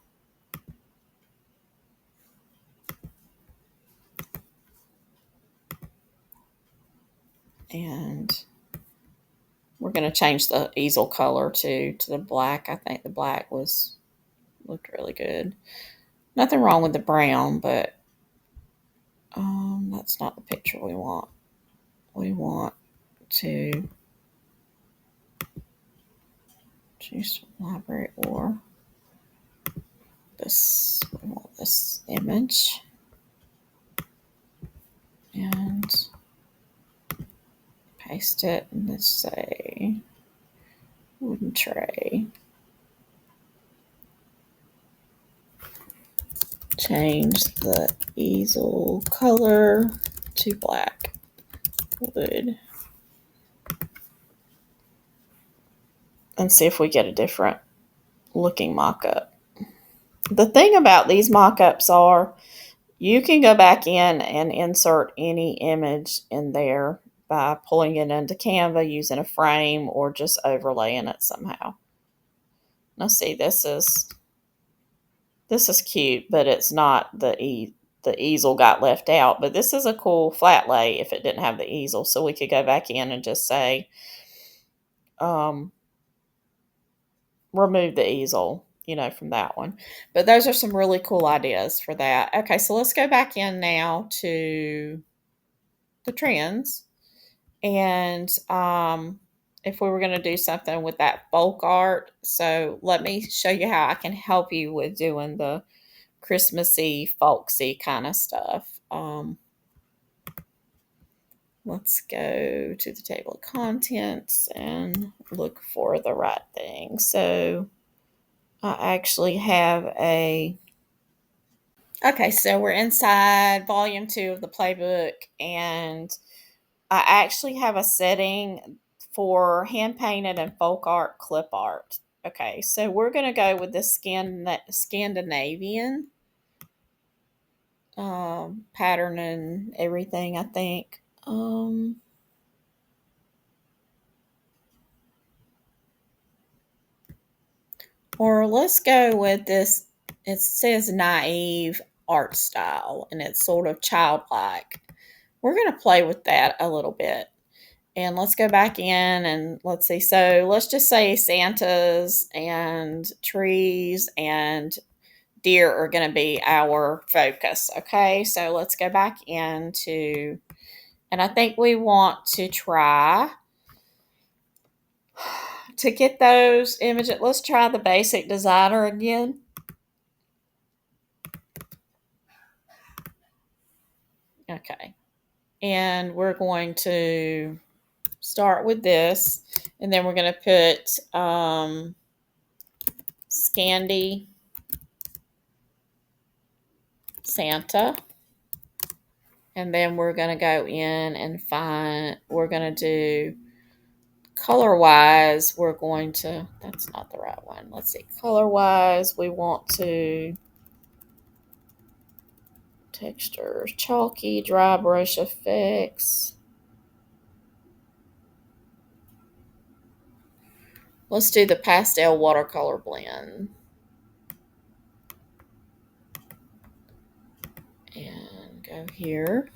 And we're going to change the easel color to the black. I think the black looked really good. Nothing wrong with the brown, but that's not the picture we want. We want to choose library or this. We want this image and paste it, and let's say wooden tray. Change the easel color to black wood and see if we get a different looking mock-up. The thing about these mock-ups are you can go back in and insert any image in there by pulling it into Canva, using a frame, or just overlaying it somehow. Now see, this is cute, but it's not the easel got left out. But this is a cool flat lay if it didn't have the easel. So we could go back in and just say, remove the easel, from that one. But those are some really cool ideas for that. Okay, so let's go back in now to the trends. And if we were going to do something with that folk art, so let me show you how I can help you with doing the Christmassy, folksy kind of stuff. Let's go to the table of contents and look for the right thing. So I actually have okay, so we're inside volume 2 of the playbook, and I actually have a setting for hand painted and folk art clip art. Okay, so we're going to go with the Scandinavian pattern and everything, I think. Or let's go with this. It says naive art style, and it's sort of childlike. We're going to play with that a little bit. And let's go back in and let's see. So let's just say Santas and trees and deer are going to be our focus. Okay, so let's go back into, and I think we want to try to get those images. Let's try the basic designer again. Okay, and we're going to start with this, and then we're going to put Scandi Santa, and then we're going to go in and we're going to do color wise, we're going to, that's not the right one. Let's see, color wise, we want to Textures, chalky, dry brush effects. Let's do the pastel watercolor blend. And go here.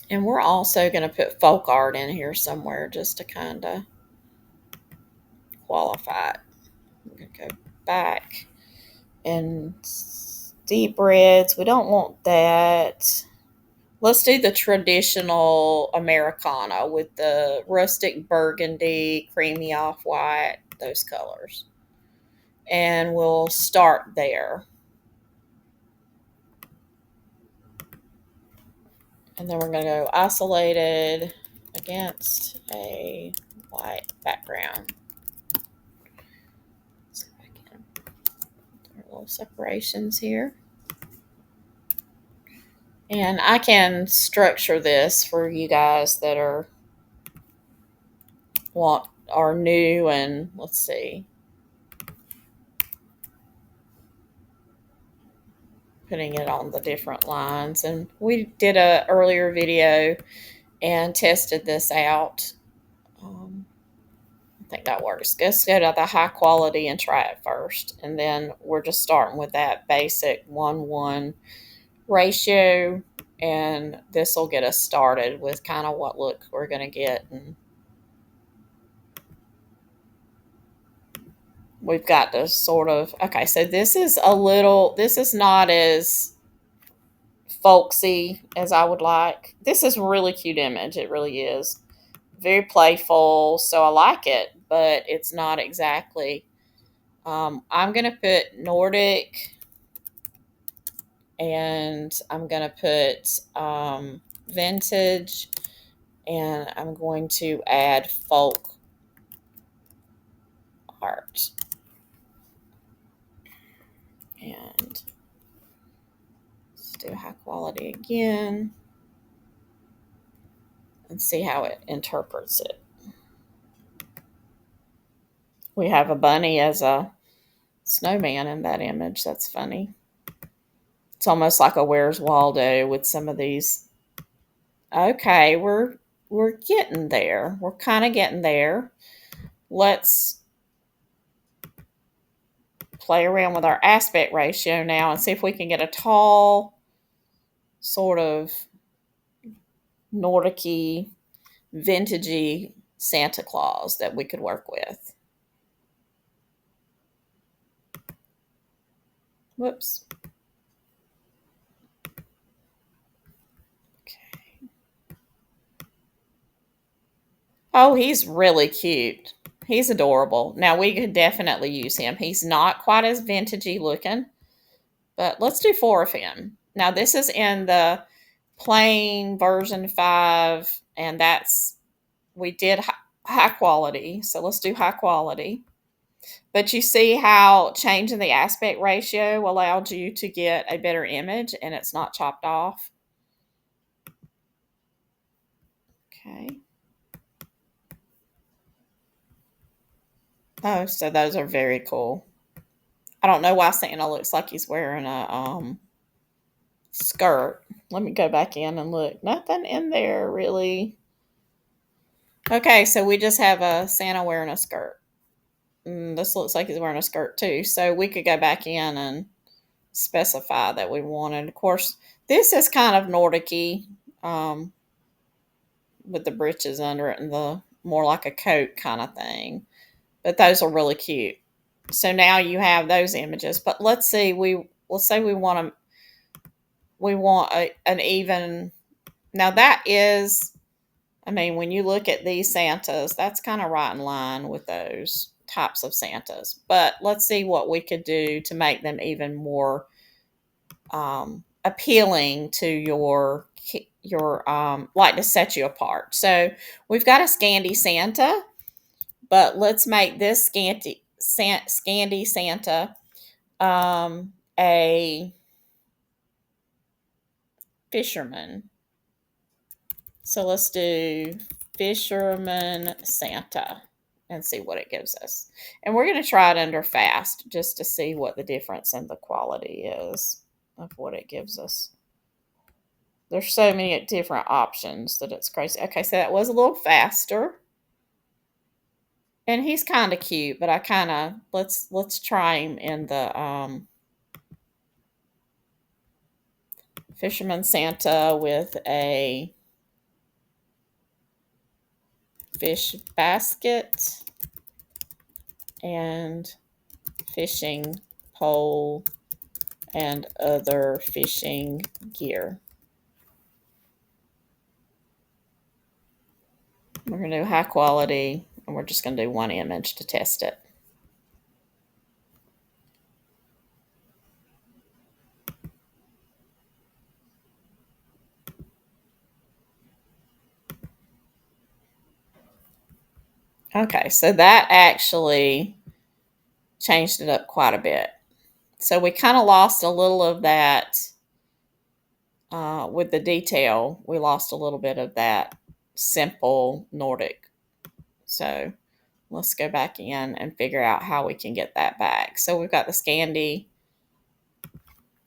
And we're also going to put folk art in here somewhere just to kind of qualify it. I'm going to go back. And deep reds, we don't want that. Let's do the traditional Americana with the rustic burgundy, creamy off-white, those colors. And we'll start there. And then we're going to go isolated against a white background. So I can do little separations here. And I can structure this for you guys that are new, and let's see, putting it on the different lines. And we did a earlier video and tested this out. I think that works. Let's go to the high quality and try it first. And then we're just starting with that basic 1:1 ratio. And this will get us started with kind of what look we're going to get. And we've got to sort of, okay, so this is not as folksy as I would like. This is a really cute image. It really is. Very playful, so I like it, but it's not exactly. I'm going to put Nordic, and I'm going to put vintage, and I'm going to add folk art. And let's do high quality again and see how it interprets it. We have a bunny as a snowman in that image. That's funny. It's almost like a Where's Waldo with some of these. Okay, we're getting there. We're kind of getting there. Let's play around with our aspect ratio now and see if we can get a tall, sort of Nordic-y, vintagey Santa Claus that we could work with. Whoops. Okay. Oh, he's really cute. He's adorable. Now, we could definitely use him. He's not quite as vintagey looking, but let's do 4 of him. Now, this is in the plain version 5, and we did high quality, so let's do high quality. But you see how changing the aspect ratio allowed you to get a better image, and it's not chopped off. Okay. Oh, so those are very cool. I don't know why Santa looks like he's wearing a skirt. Let me go back in and look. Nothing in there really. Okay, so we just have a Santa wearing a skirt. This looks like he's wearing a skirt too. So we could go back in and specify that we wanted. Of course, this is kind of Nordic-y, with the breeches under it and the more like a coat kind of thing. But those are really cute. So now you have those images. But let's see, let's say we want an even. Now that is, I mean, when you look at these Santas, that's kind of right in line with those types of Santas. But let's see what we could do to make them even more appealing to your like to set you apart. So we've got a Scandi Santa, but let's make this Scandi Santa a fisherman. So let's do fisherman Santa. and see what it gives us. And we're going to try it under fast just to see what the difference in the quality is of what it gives us. There's so many different options that it's crazy. Okay, so that was a little faster. And he's kind of cute, but I kind of let's try him in the Fisherman Santa with a fish basket and fishing pole and other fishing gear. We're going to do high quality, and we're just going to do one image to test it. Okay, so that actually changed it up quite a bit. So we kind of lost a little of that with the detail. We lost a little bit of that simple Nordic. So let's go back in and figure out how we can get that back. So we've got the Scandi,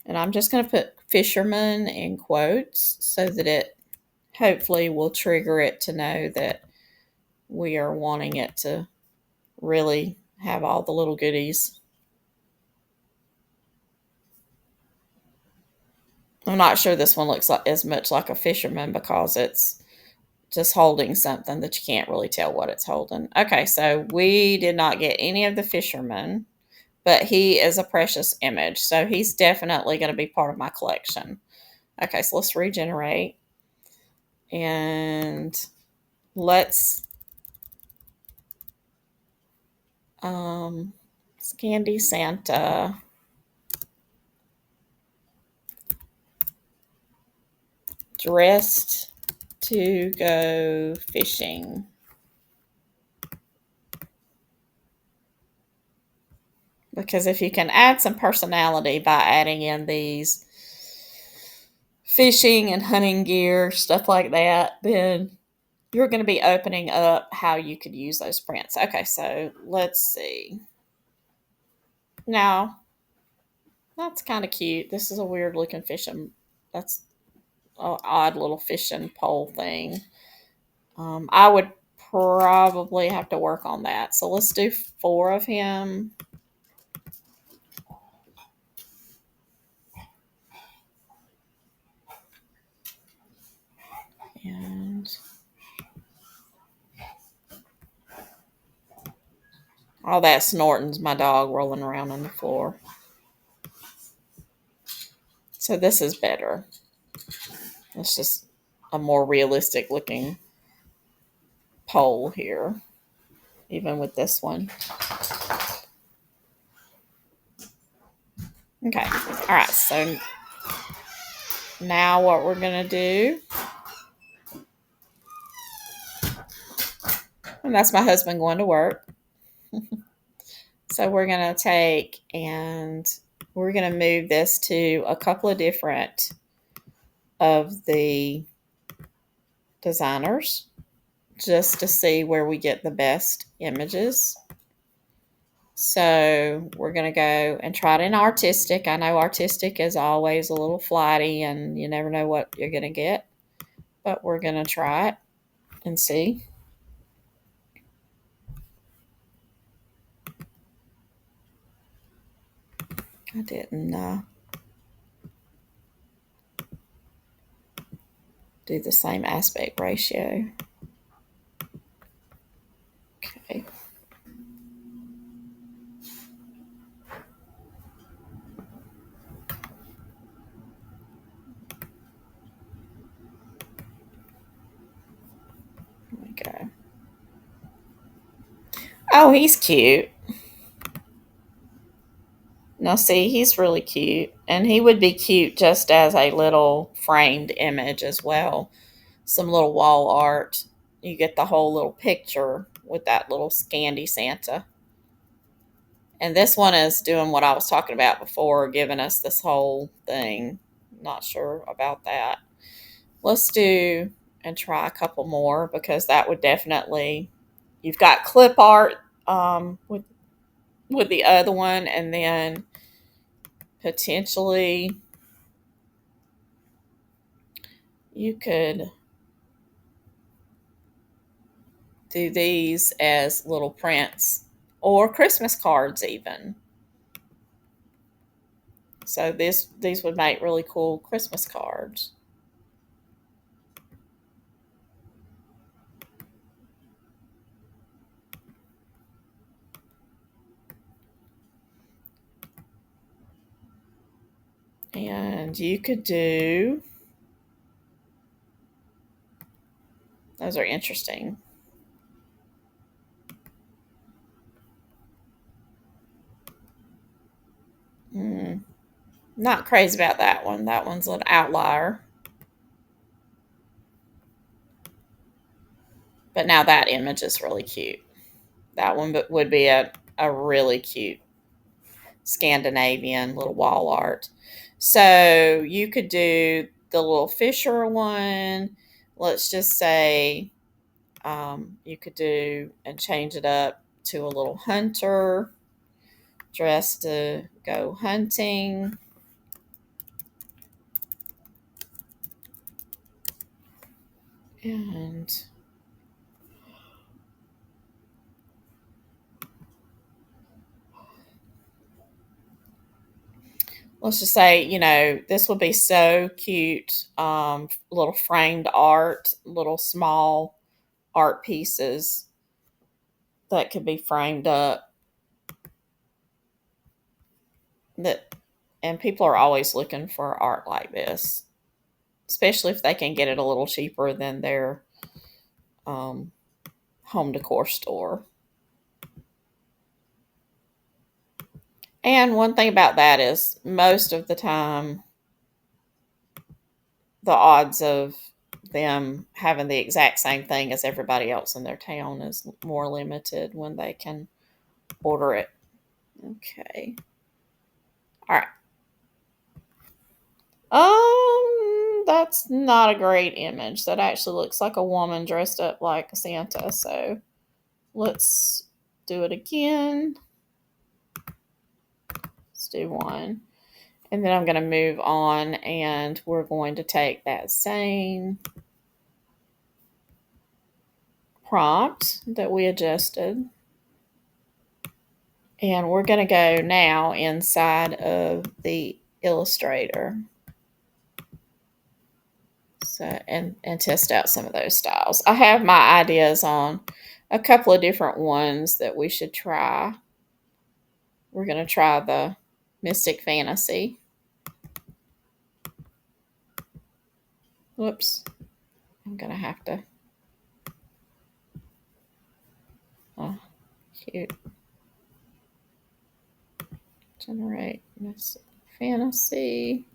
and I'm just going to put fisherman in quotes so that it hopefully will trigger it to know that we are wanting it to really have all the little goodies. I'm not sure this one looks like as much like a fisherman because it's just holding something that you can't really tell what it's holding. Okay, so we did not get any of the fishermen, but he is a precious image. So he's definitely going to be part of my collection. Okay, so let's regenerate. And let's Scandi Santa dressed to go fishing. Because if you can add some personality by adding in these fishing and hunting gear, stuff like that, then you're going to be opening up how you could use those prints. Okay, so let's see. Now, that's kind of cute. This is a weird looking fishing. That's an odd little fishing pole thing. I would probably have to work on that. So let's do 4 of him. And all that snorting's my dog rolling around on the floor. So this is better. It's just a more realistic looking pole here, even with this one. Okay. All right. So now what we're going to do, and that's my husband going to work. So we're going to take and we're going to move this to a couple of different of the designers just to see where we get the best images. So we're going to go and try it in artistic. I know artistic is always a little flighty and you never know what you're going to get, but we're going to try it and see. I didn't do the same aspect ratio. Okay. There we go. Oh, he's cute. Now, see, he's really cute. And he would be cute just as a little framed image as well. Some little wall art. You get the whole little picture with that little Scandi Santa. And this one is doing what I was talking about before, giving us this whole thing. Not sure about that. Let's do and try a couple more because that would definitely you've got clip art with the other one, and then potentially you could do these as little prints or Christmas cards even. So these would make really cool Christmas cards. And you could do, those are interesting. Not crazy about that one. That one's an outlier. But now that image is really cute. That one would be a really cute Scandinavian little wall art. So you could do the little Fisher one. Let's just say you could do and change it up to a little hunter dressed to go hunting. And let's just say, this would be so cute. Little framed art, little small art pieces that could be framed up. That, and people are always looking for art like this, especially if they can get it a little cheaper than their um, home decor store. And one thing about that is most of the time, the odds of them having the exact same thing as everybody else in their town is more limited when they can order it. Okay. All right. That's not a great image. That actually looks like a woman dressed up like a Santa. So let's do it again. Let's do one. And then I'm going to move on, and we're going to take that same prompt that we adjusted, and we're going to go now inside of the Illustrator. So, and test out some of those styles. I have my ideas on a couple of different ones that we should try. We're going to try the Mystic Fantasy. Whoops. I'm going to have to. Oh, cute. Generate Mystic Fantasy.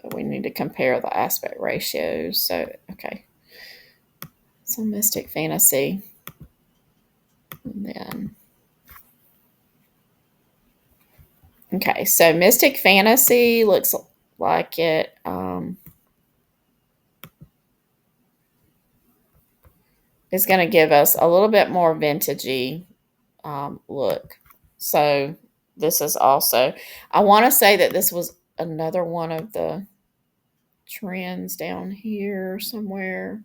But we need to compare the aspect ratios. So, okay. So Mystic Fantasy. And then, okay, so Mystic Fantasy looks like it is going to give us a little bit more vintagey look. So this is also, I want to say that this was another one of the trends down here somewhere.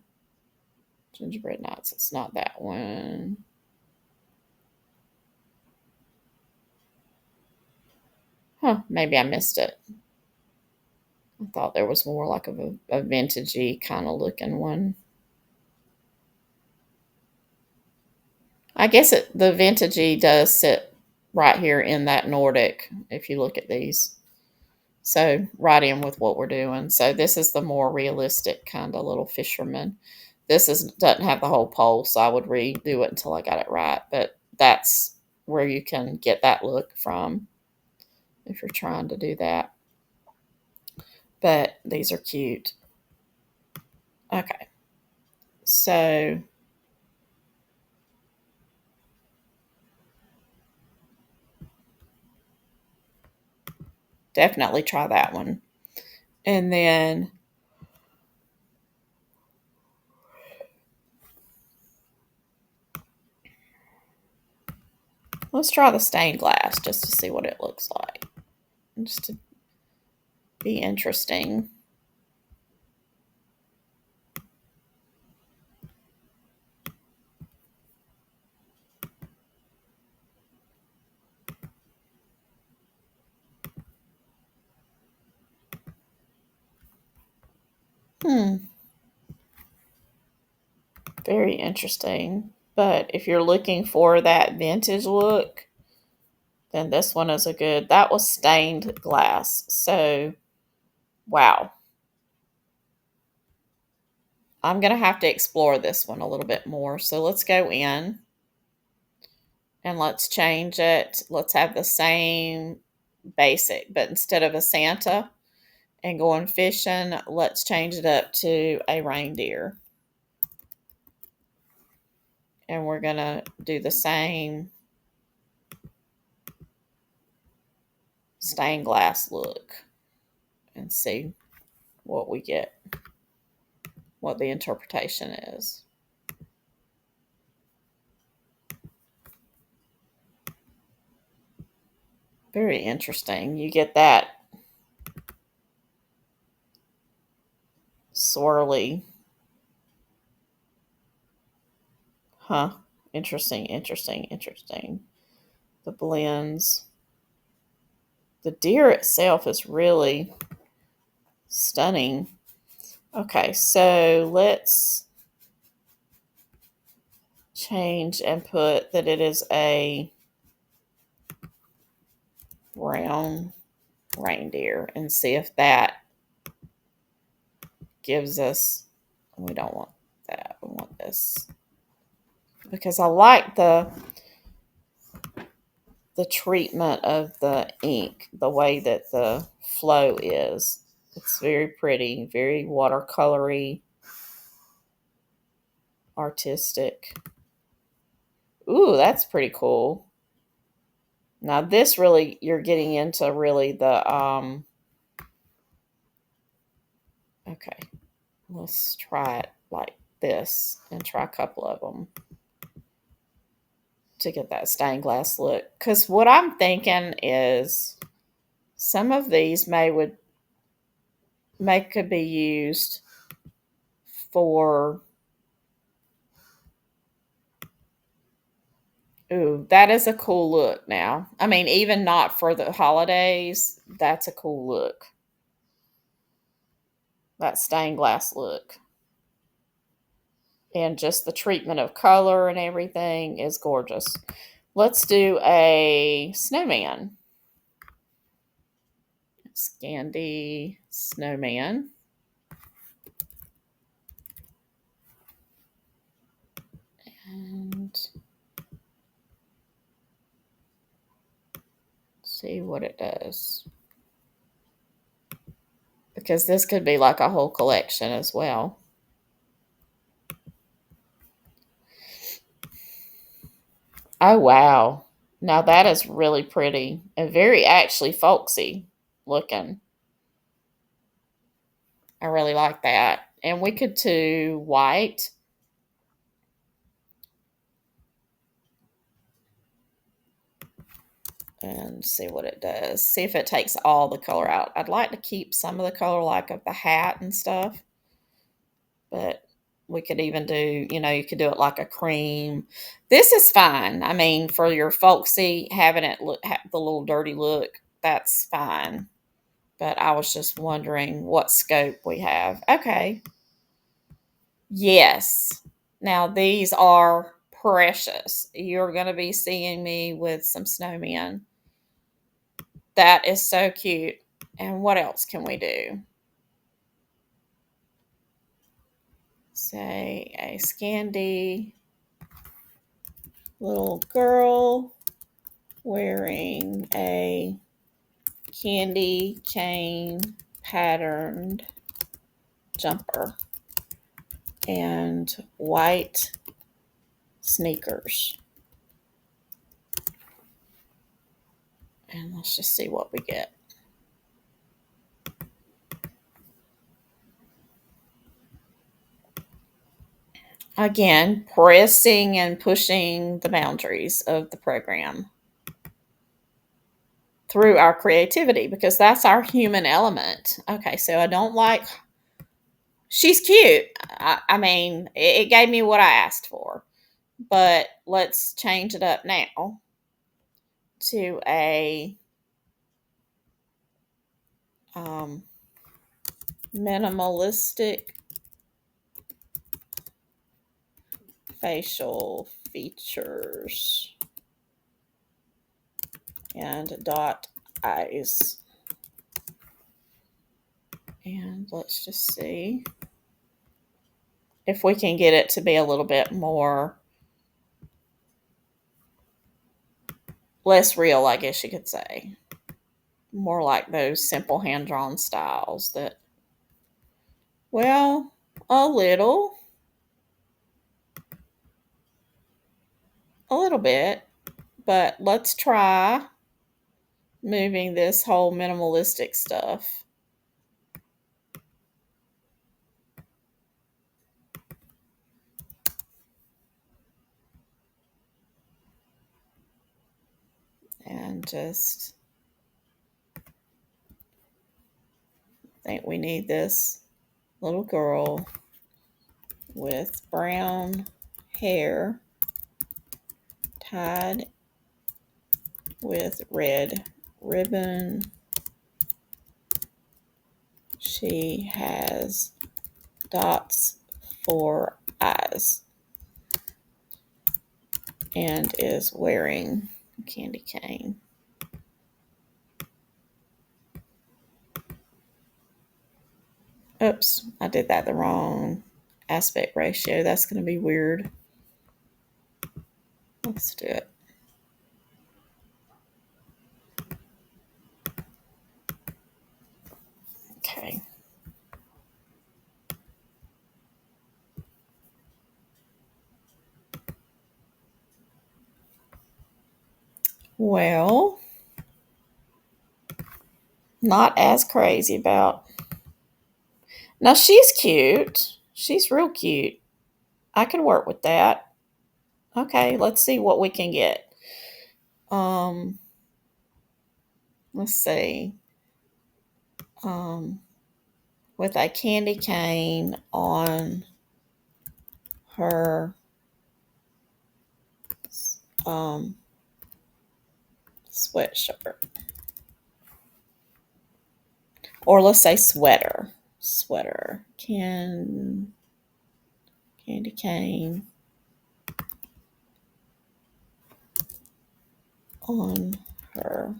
Gingerbread Nights, it's not that one. Huh, maybe I missed it. I thought there was more like a vintagey kind of looking one. I guess the vintagey does sit right here in that Nordic if you look at these. So right in with what we're doing. So this is the more realistic kind of little fisherman. This doesn't have the whole pole, so I would redo it until I got it right. But that's where you can get that look from if you're trying to do that. But these are cute. Okay. So definitely try that one. And then Let's try the stained glass just to see what it looks like. Just to be interesting. Very interesting. But if you're looking for that vintage look, then this one is a good. That was stained glass. So, wow. I'm going to have to explore this one a little bit more. So let's go in and let's change it. Let's have the same basic, but instead of a Santa and going fishing, let's change it up to a reindeer. And we're going to do the same stained glass look and see what we get, what the interpretation is. Very interesting. You get that swirly. Huh. Interesting, interesting, interesting. The blends. The deer itself is really stunning. Okay, so let's change and put that it is a brown reindeer and see if that gives us. We don't want that. We want this because I like the treatment of the ink, the way that the flow is. It's very pretty, very watercolory, artistic. Ooh, that's pretty cool. Now this really, you're getting into really the okay, let's try it like this and try a couple of them to get that stained glass look. Because what I'm thinking is some of these could be used for. Ooh, that is a cool look now. I mean, even not for the holidays, that's a cool look. That stained glass look. And just the treatment of color and everything is gorgeous. Let's do a snowman. Scandi snowman. And see what it does. Because this could be like a whole collection as well. Oh, wow. Now that is really pretty and very actually folksy looking. I really like that. And we could do white. And see what it does. See if it takes all the color out. I'd like to keep some of the color like of the hat and stuff. But we could even do, you could do it like a cream. This is fine. I mean, for your folksy, having it look, the little dirty look, that's fine. But I was just wondering what scope we have. Okay. Yes. Now, these are precious. You're going to be seeing me with some snowmen. That is so cute. And what else can we do? Say a Scandi little girl wearing a candy cane patterned jumper and white sneakers. And let's just see what we get. Again, pressing and pushing the boundaries of the program. through our creativity, because that's our human element. Okay, so I don't like, she's cute. I mean, it gave me what I asked for, but let's change it up now to a um, minimalistic facial features and dot eyes. And let's just see if we can get it to be a little bit more, less real, I guess you could say. More like those simple hand drawn styles that, well, a little bit, but let's try moving this whole minimalistic stuff. And just, I think we need this little girl with brown hair tied with red ribbon. She has dots for eyes and is wearing a candy cane. Oops, I did that the wrong aspect ratio. That's going to be weird. Let's do it. Okay. Well, not as crazy about. Now she's cute. She's real cute. I can work with that. Okay, let's see what we can get. Um, let's see. Um, with a candy cane on her um sweatshirt. Or let's say sweater. Sweater. Candy cane on her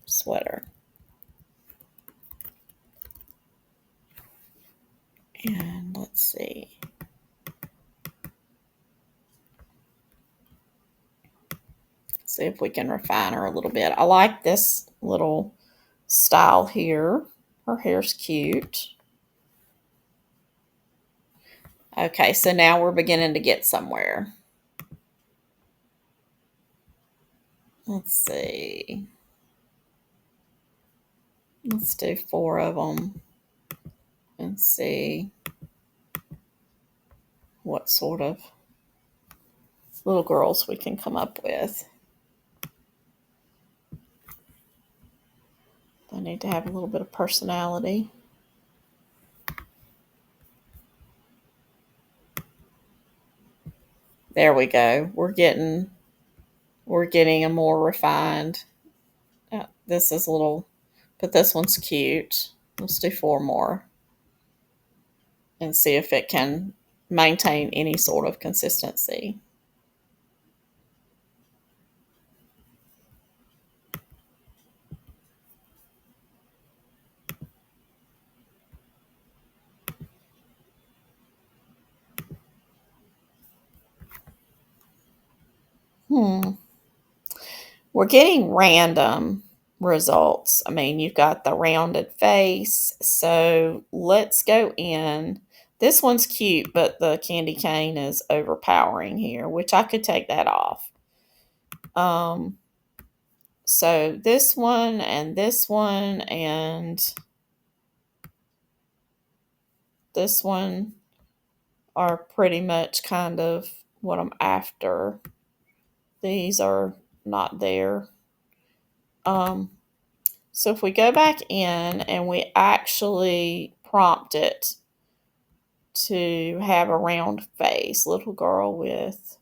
sweater. And let's see. See if we can refine her a little bit. I like this little style here. Her hair's cute. Okay, so now we're beginning to get somewhere. Let's see. Let's do 4 of them and see what sort of little girls we can come up with. They need to have a little bit of personality. There we go. We're getting a more refined. This is a little, but this one's cute. Let's do 4 more and see if it can maintain any sort of consistency. We're getting random results. I mean, you've got the rounded face. So let's go in. This one's cute, but the candy cane is overpowering here, which I could take that off. So this one and this one and this one are pretty much kind of what I'm after. These are not there. So if we go back in and we actually prompt it to have a round face, little girl with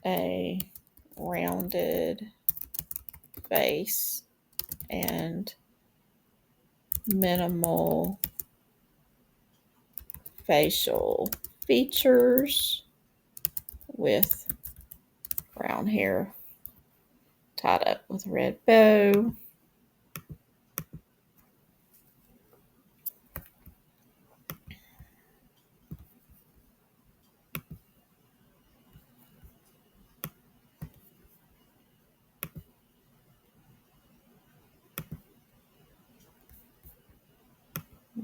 a rounded face and minimal facial features with brown hair tied up with a red bow.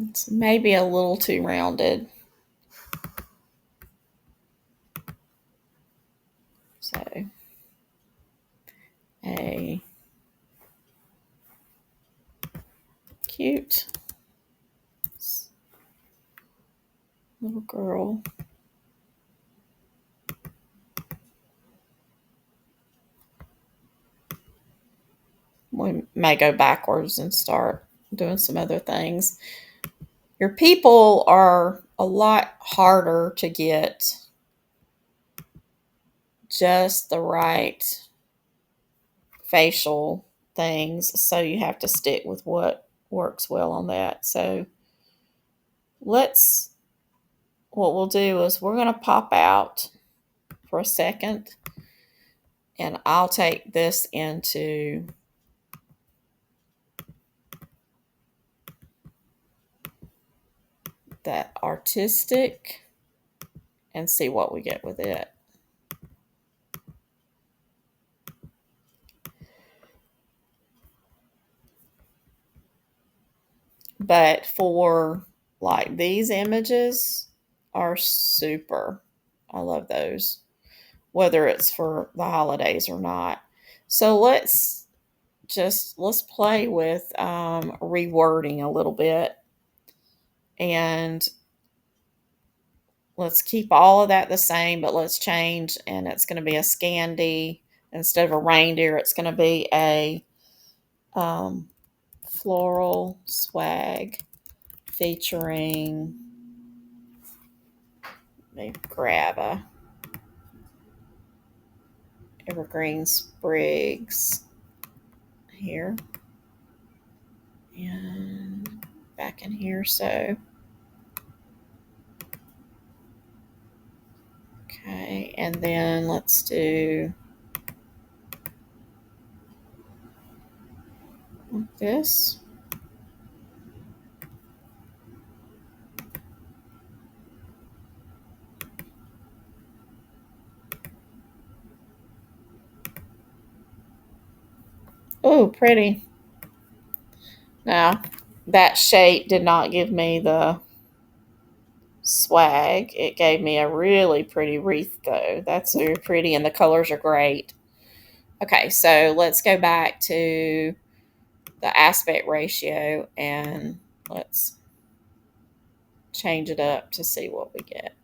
It's maybe a little too rounded. So a cute little girl. We may go backwards and start doing some other things. Your people are a lot harder to get just the right facial things, so you have to stick with what works well on that. So what we'll do is we're going to pop out for a second, and I'll take this into that artistic and see what we get with it. But for like these images are super. I love those, whether it's for the holidays or not. So let's play with rewording a little bit, and let's keep all of that the same, but let's change, and it's going to be a Scandi instead of a reindeer. It's going to be a floral swag featuring. Let me grab a evergreen sprigs here and back in here. So okay, and then let's do this. Oh, pretty. Now, that shape did not give me the swag. It gave me a really pretty wreath, though. That's very pretty, and the colors are great. Okay, so let's go back to the aspect ratio, and let's change it up to see what we get.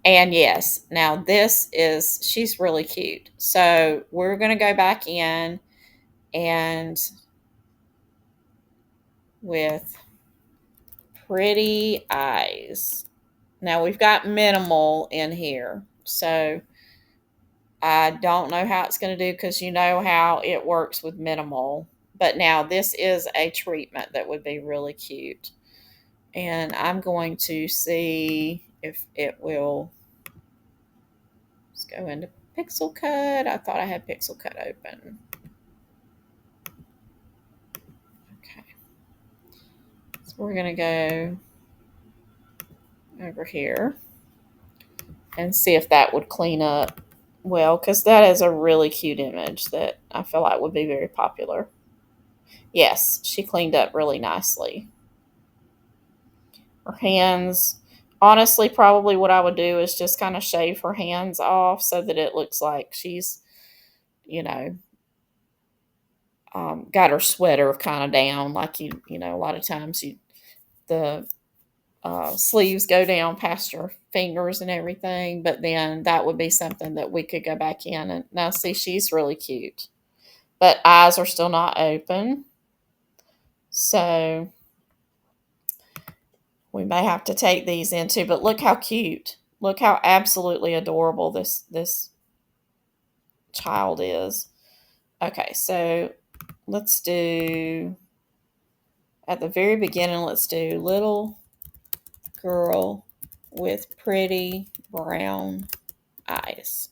And yes, now she's really cute. So we're going to go back in and with pretty eyes. Now we've got minimal in here. So I don't know how it's going to do, because you know how it works with minimal. But now this is a treatment that would be really cute. And I'm going to see if it will. Let's go into Pixel Cut. I thought I had Pixel Cut open. Okay. So we're going to go over here and see if that would clean up well, because that is a really cute image that I feel like would be very popular. Yes, she cleaned up really nicely. Her hands, honestly, probably what I would do is just kind of shave her hands off so that it looks like she's, you know, got her sweater kind of down. Like a lot of times the sleeves go down past your fingers and everything. But then that would be something that we could go back in. And now see, she's really cute. But eyes are still not open. So we may have to take these into, but look how cute. Look how absolutely adorable this child is. Okay, so let's do, at the very beginning, let's do little girl with pretty brown eyes.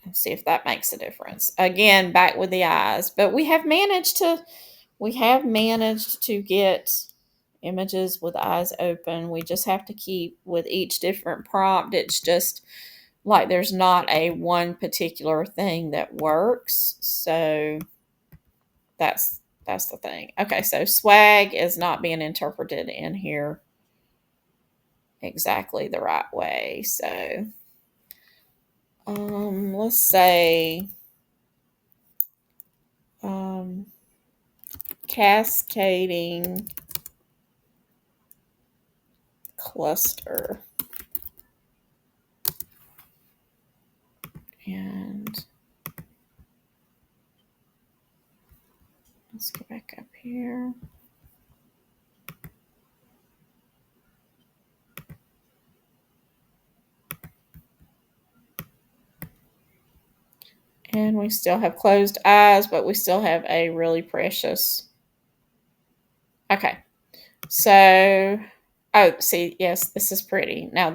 And see if that makes a difference. Again, back with the eyes, but we have managed to get images with eyes open. We just have to keep with each different prompt. It's just like there's not a one particular thing that works. So that's the thing. Okay, so swag is not being interpreted in here exactly the right way. So let's say cascading cluster. And let's go back up here. And we still have closed eyes, but we still have a really precious. Okay. So, oh, see, yes, this is pretty. Now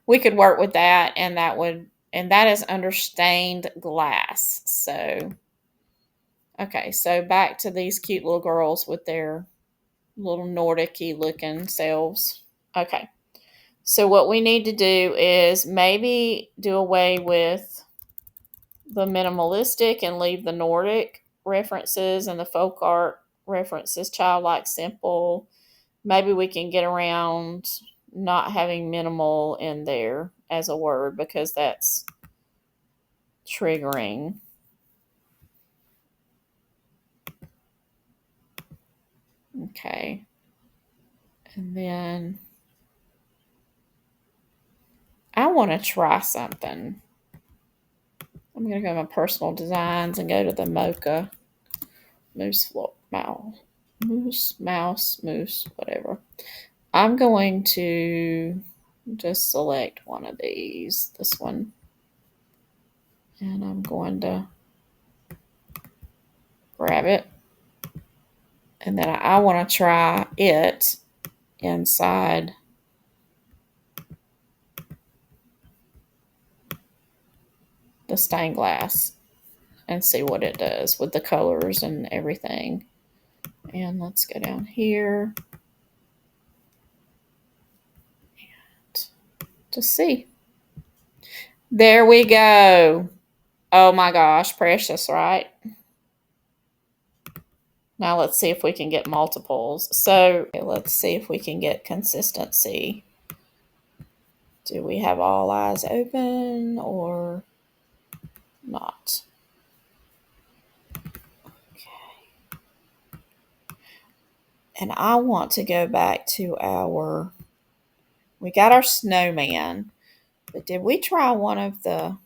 we could work with that, and that is under stained glass. So, okay, so back to these cute little girls with their little Nordic-y looking selves. Okay, so what we need to do is maybe do away with the minimalistic and leave the Nordic references and the folk art references, childlike, simple. Maybe we can get around not having minimal in there as a word because that's triggering. Okay. And then I want to try something. I'm going to go to my personal designs and go to the mocha moose, whatever. I'm going to just select one of these, this one, and I'm going to grab it. And then I want to try it inside the stained glass and see what it does with the colors and everything. And let's go down here and just see. There we go. Oh my gosh, precious, right? Now let's see if we can get multiples. So let's see if we can get consistency. Do we have all eyes open or not? Okay. And I want to go back to we got our snowman, but did we try one of the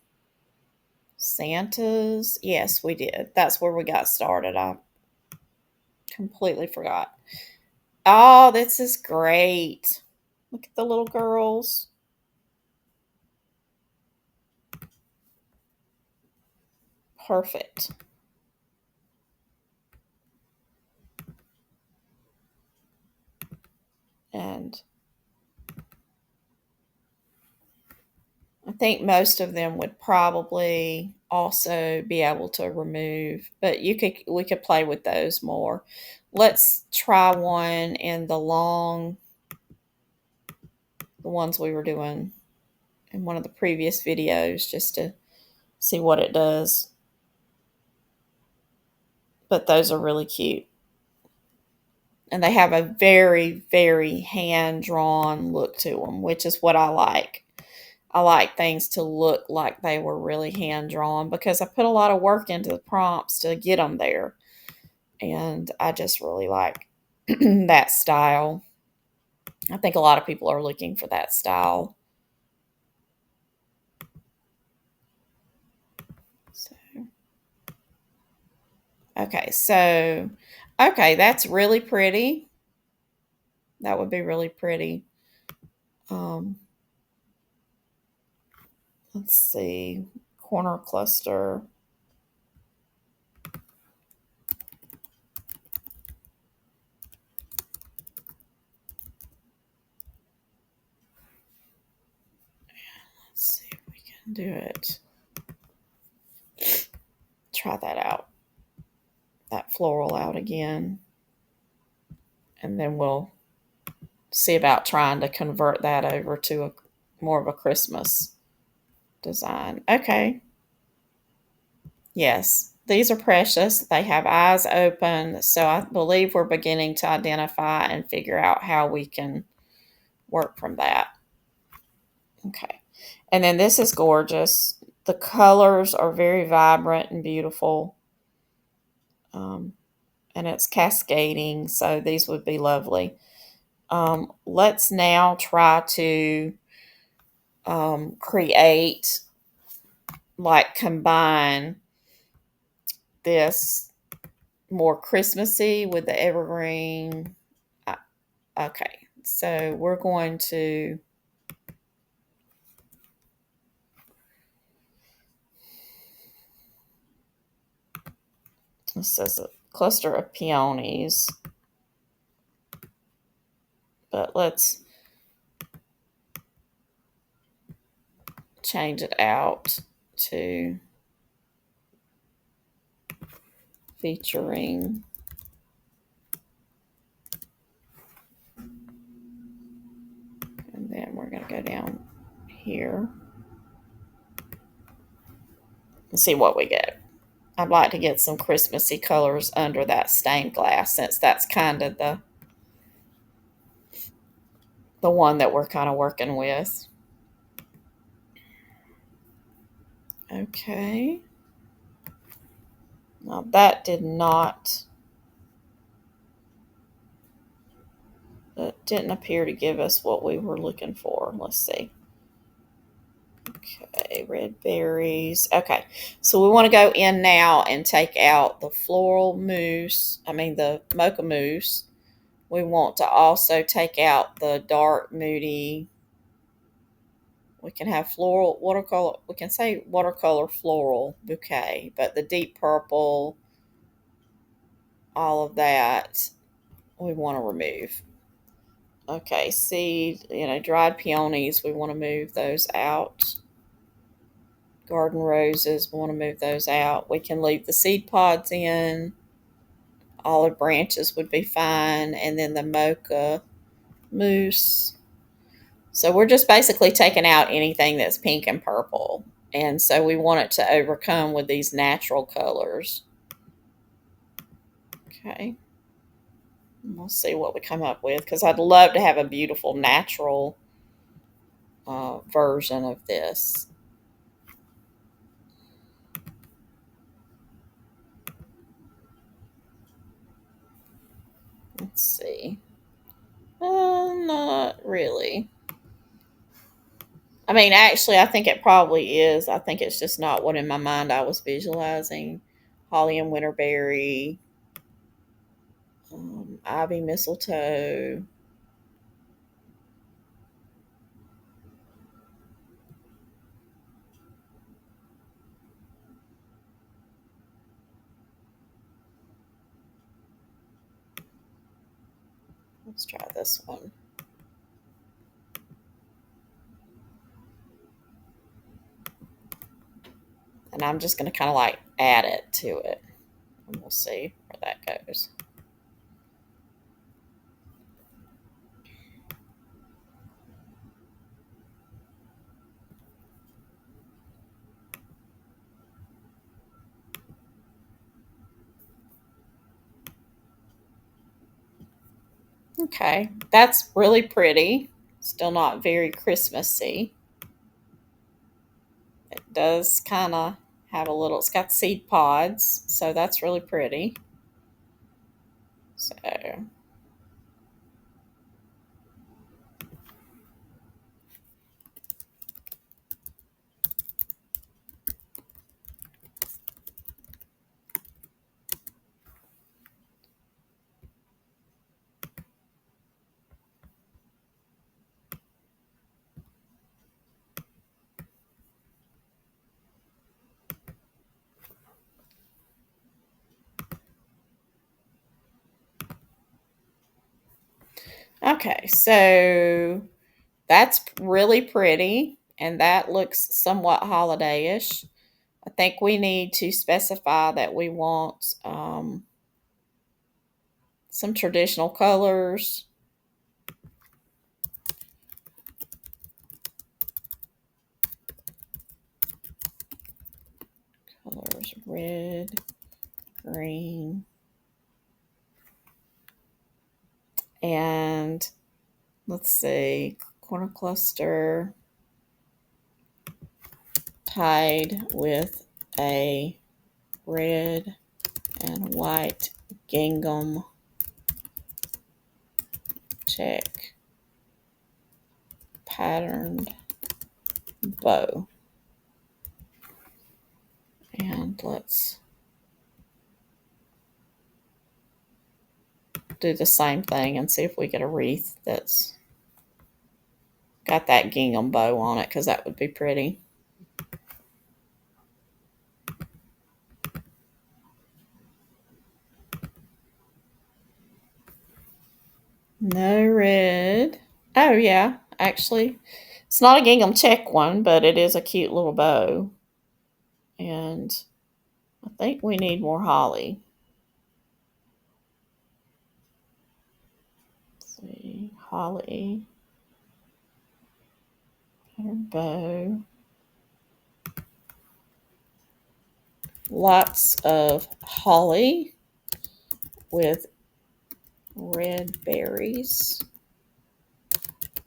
Santas? Yes, we did. That's where we got started. I completely forgot. Oh, this is great. Look at the little girls. Perfect. And I think most of them would probably also be able to remove, but we could play with those more. Let's try one in the ones we were doing in one of the previous videos just to see what it does. But those are really cute. And they have a very, very hand-drawn look to them, which is what I like. I like things to look like they were really hand-drawn because I put a lot of work into the prompts to get them there. And I just really like that style. I think a lot of people are looking for that style. So, okay, that's really pretty. That would be really pretty. Um, let's see, corner cluster. Let's see if we can do it. Try that out. That floral out again. And then we'll see about trying to convert that over to a more of a Christmas design. Okay. Yes, these are precious. They have eyes open. So I believe we're beginning to identify and figure out how we can work from that. Okay. And then this is gorgeous. The colors are very vibrant and beautiful. Um, and it's cascading. So these would be lovely. Let's now try to create, like, combine this more Christmassy with the evergreen. Uh, Okay, so we're going to, this says a cluster of peonies, but let's change it out to featuring. And then we're going to go down here and see what we get. I'd like to get some Christmassy colors under that stained glass, since that's kind of the one that we're kind of working with. Okay. Now that didn't appear to give us what we were looking for. Let's see. Okay, red berries. Okay, so we want to go in now and take out the floral mousse. I mean the mocha mousse. We want to also take out the dark moody. We can have floral watercolor. We can say watercolor floral bouquet, but the deep purple, all of that, we want to remove. Okay, seed, dried peonies, we want to move those out. Garden roses, we want to move those out. We can leave the seed pods in. Olive branches would be fine. And then the mocha mousse. So we're just basically taking out anything that's pink and purple. And so we want it to overcome with these natural colors. Okay. We'll see what we come up with, because I'd love to have a beautiful natural version of this. Let's see. Not really. I mean, actually, I think it probably is. I think it's just not what in my mind I was visualizing. Holly and winterberry, ivy, mistletoe. Let's try this one. And I'm just going to kind of like add it to it. And we'll see where that goes. Okay, that's really pretty. Still not very Christmassy. It does kind of have a little, it's got seed pods, so that's really pretty. So, okay, so that's really pretty, and that looks somewhat holiday-ish. I think we need to specify that we want some traditional colors. Colors red, green, and let's see, corner cluster tied with a red and white gingham check patterned bow. And let's do the same thing and see if we get a wreath that's got that gingham bow on it, because that would be pretty. No red. Oh, yeah, actually, it's not a gingham check one, but it is a cute little bow. And I think we need more holly. Let's see, holly, pattern bow. Lots of holly with red berries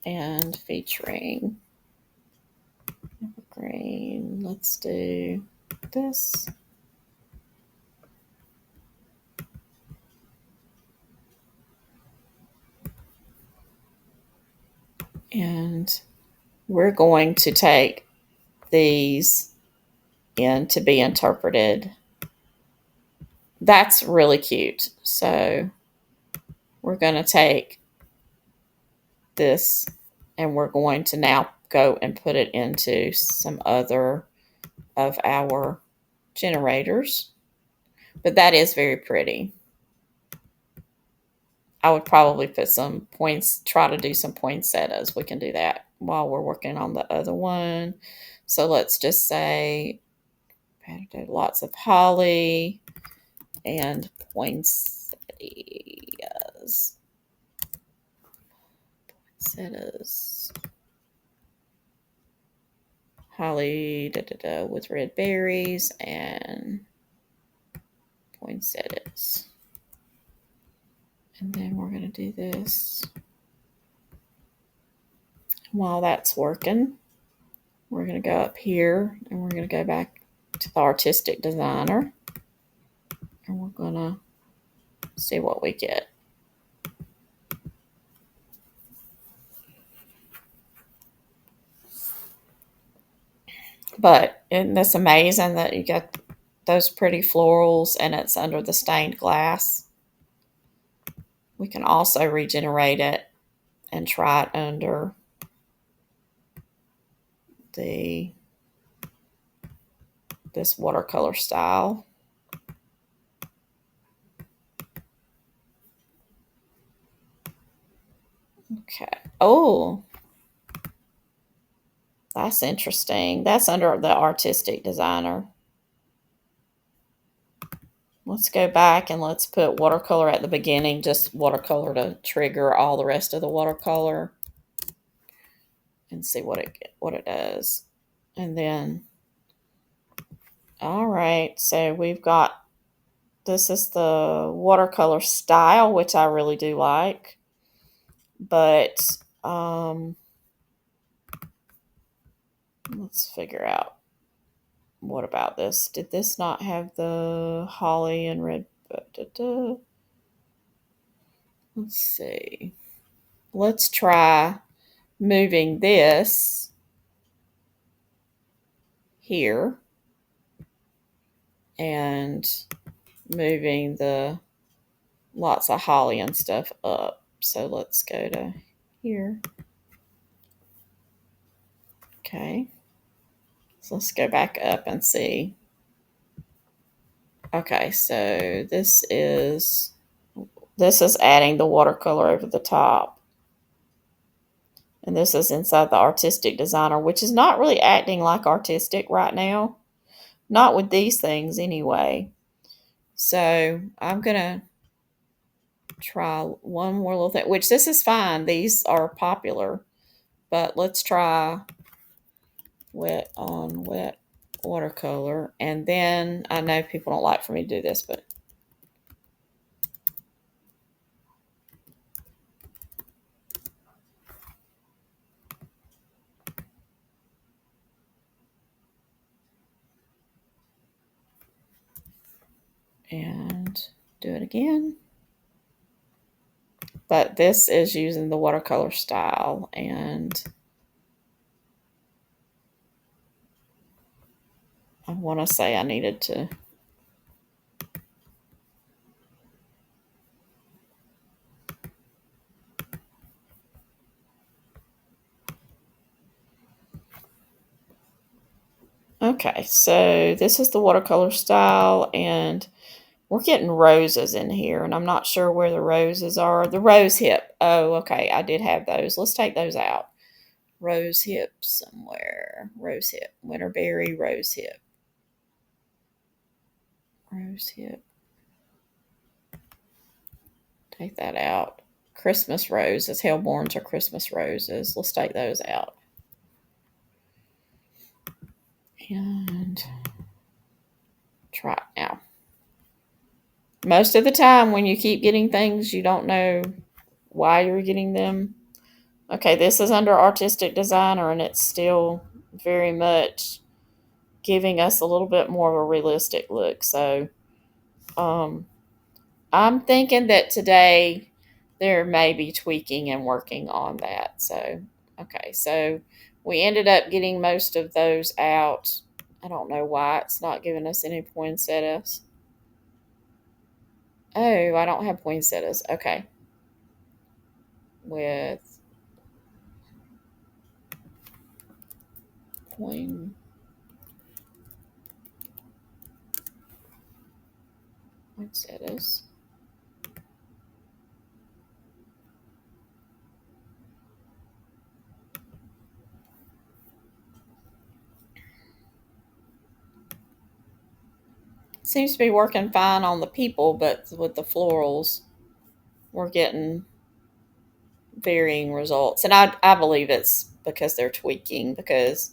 and featuring evergreen. Let's do this. And we're going to take these in to be interpreted. That's really cute. So we're going to take this and we're going to now go and put it into some other of our generators. But that is very pretty. I would probably put some points, try to do some poinsettias. We can do that while we're working on the other one. So let's just say lots of holly and poinsettias. Poinsettias. Holly with red berries and poinsettias. And then we're going to do this. While that's working, we're going to go up here and we're going to go back to the artistic designer. And we're going to see what we get. But isn't this amazing that you get those pretty florals and it's under the stained glass? We can also regenerate it and try it under this watercolor style. Okay. Oh, that's interesting. That's under the artistic designer. Let's go back and let's put watercolor at the beginning, just watercolor to trigger all the rest of the watercolor and see what it does. And then, all right, so we've got, this is the watercolor style, which I really do like. But let's figure out, what about this? Did this not have the holly and red? let's see. Let's try moving this here and moving the lots of holly and stuff up. So let's go to here. Okay. So let's go back up and see. Okay, so this is adding the watercolor over the top. And this is inside the artistic designer, which is not really acting like artistic right now. Not with these things anyway. So I'm going to try one more little thing, which this is fine. These are popular. But let's try wet on wet watercolor. And then I know people don't like for me to do this, but and do it again. But this is using the watercolor style, and I want to say I needed to. Okay, so this is the watercolor style, and we're getting roses in here, and I'm not sure where the roses are. The rose hip. Oh, okay, I did have those. Let's take those out. Rose hip somewhere. Rose hip. Winterberry rose hip. Rose hip. Take that out. Christmas roses. Hellborns are Christmas roses. Let's take those out. And try it now. Most of the time when you keep getting things, you don't know why you're getting them. Okay, this is under artistic designer, and it's still very much giving us a little bit more of a realistic look. So I'm thinking that today there may be tweaking and working on that. So, okay, so we ended up getting most of those out. I don't know why it's not giving us any poinsettias. Oh, I don't have poinsettias. Okay. With poinsettias. Seems to be working fine on the people, but with the florals, we're getting varying results. And I believe it's because they're tweaking, because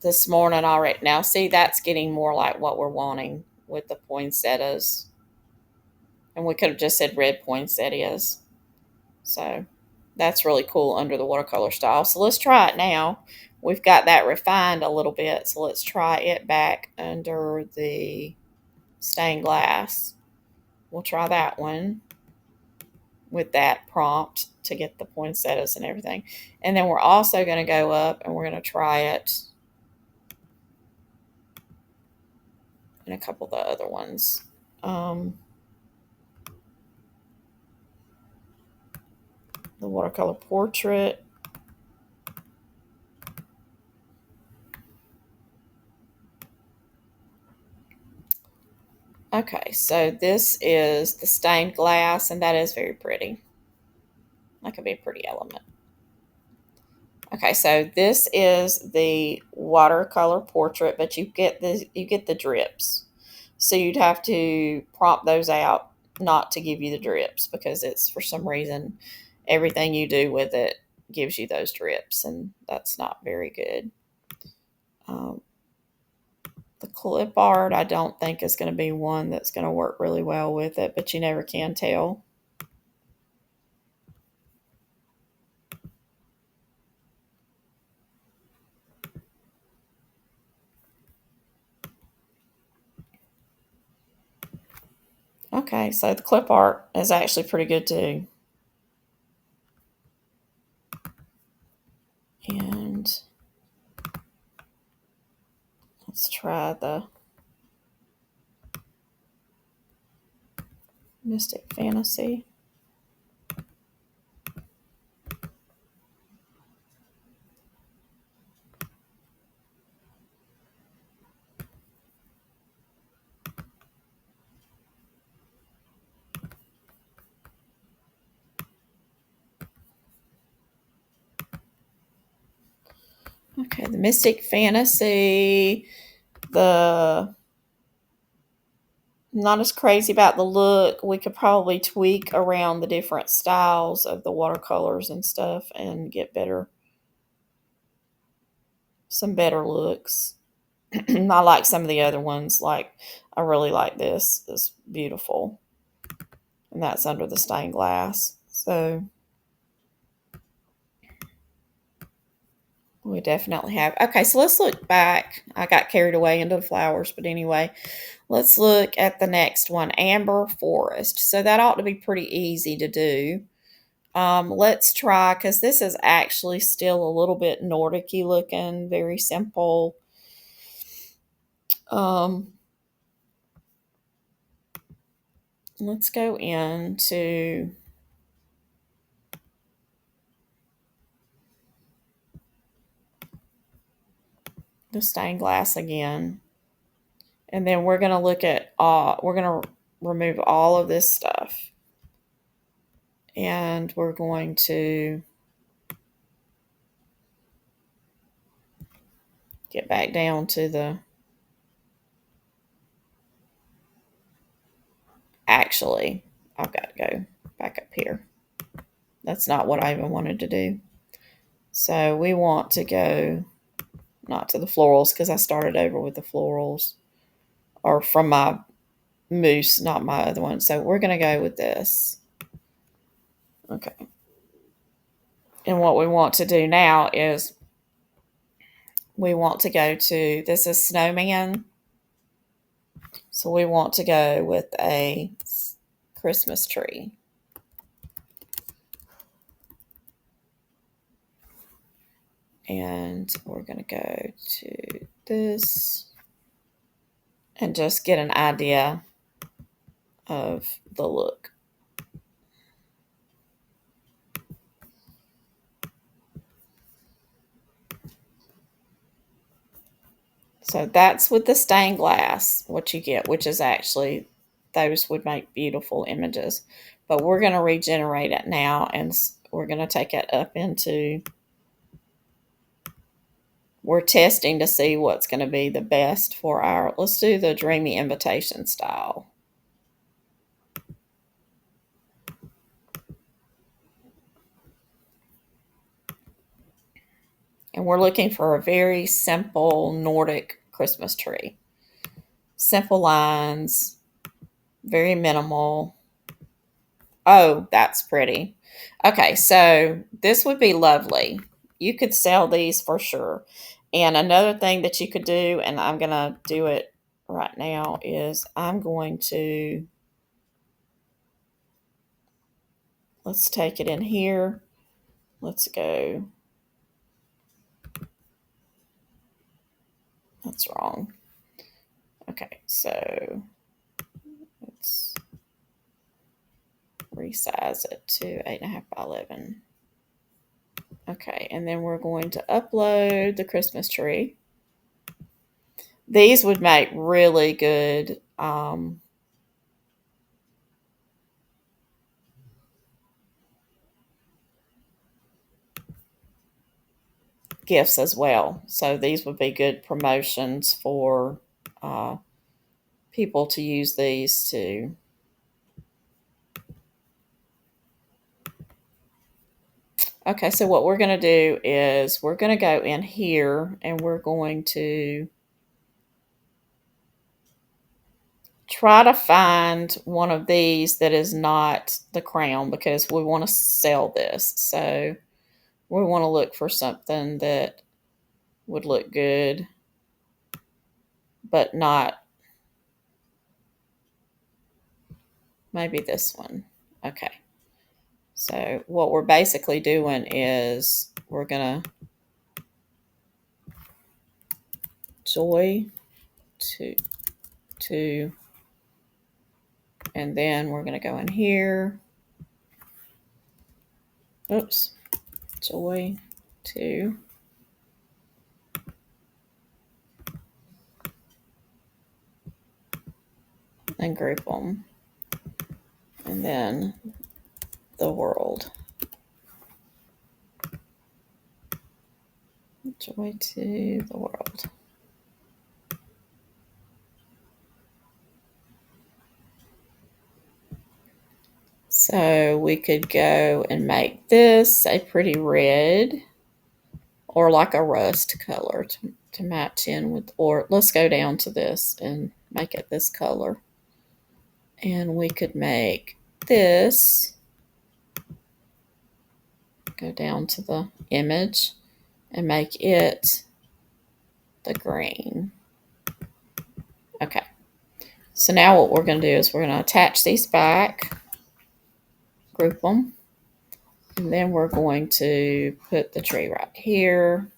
this morning already, now see, that's getting more like what we're wanting with the poinsettias. And we could have just said red poinsettias. So that's really cool under the watercolor style. So let's try it now. We've got that refined a little bit. So let's try it back under the stained glass. We'll try that one with that prompt to get the poinsettias and everything. And then we're also going to go up and we're going to try it in a couple of the other ones. The watercolor portrait. Okay, so this is the stained glass, and that is very pretty. That could be a pretty element. Okay, so this is the watercolor portrait, but you get the drips. So you'd have to prompt those out not to give you the drips, because it's, for some reason, everything you do with it gives you those drips, and that's not very good. The clip art, I don't think is going to be one that's going to work really well with it, but you never can tell. Okay, so the clip art is actually pretty good too. And let's try the Mystic Fantasy. Okay, the Mystic Fantasy, the not as crazy about the look. We could probably tweak around the different styles of the watercolors and stuff and get some better looks. I like some of the other ones. Like, I really like this. It's beautiful. And that's under the stained glass. So we definitely have. Okay, so let's look back. I got carried away into the flowers, but anyway, let's look at the next one, Amber Forest. So that ought to be pretty easy to do. Let's try, because this is actually still a little bit Nordic-y looking, very simple. Let's go into the stained glass again. And then we're going to look at we're going to remove all of this stuff. And we're going to get back down to the, actually, I've got to go back up here. That's not what I even wanted to do. So we want to go not to the florals, because I started over with the florals, or from my mousse, not my other one. So we're going to go with this. Okay. And what we want to do now is we want to go to, this is Snowman. So we want to go with a Christmas tree. And we're going to go to this and just get an idea of the look. So that's with the stained glass, what you get, which is actually, those would make beautiful images. But we're going to regenerate it now, and we're going to take it up into, we're testing to see what's going to be the best for our, let's do the Dreamy Invitation style. And we're looking for a very simple Nordic Christmas tree. Simple lines, very minimal. Oh, that's pretty. Okay, so this would be lovely. You could sell these for sure. And another thing that you could do, and I'm going to do it right now, is I'm going to, let's take it in here. Let's go. That's wrong. Okay, so let's resize it to 8.5 by 11. Okay, and then we're going to upload the Christmas tree. These would make really good gifts as well. So these would be good promotions for people to use these to. Okay, so what we're going to do is we're going to go in here and we're going to try to find one of these that is not the crown, because we want to sell this. So we want to look for something that would look good, but not. maybe this one. Okay. So what we're basically doing is we're going to joy to, and then we're going to go in here. Oops. Joy to. And group them. And then the world. Joy to the world. So we could go and make this a pretty red or like a rust color to match in with, or let's go down to this and make it this color. And we could make this, go down to the image and make it the green. Okay. So now what we're going to do is we're going to attach these back, group them, and then we're going to put the tree right here.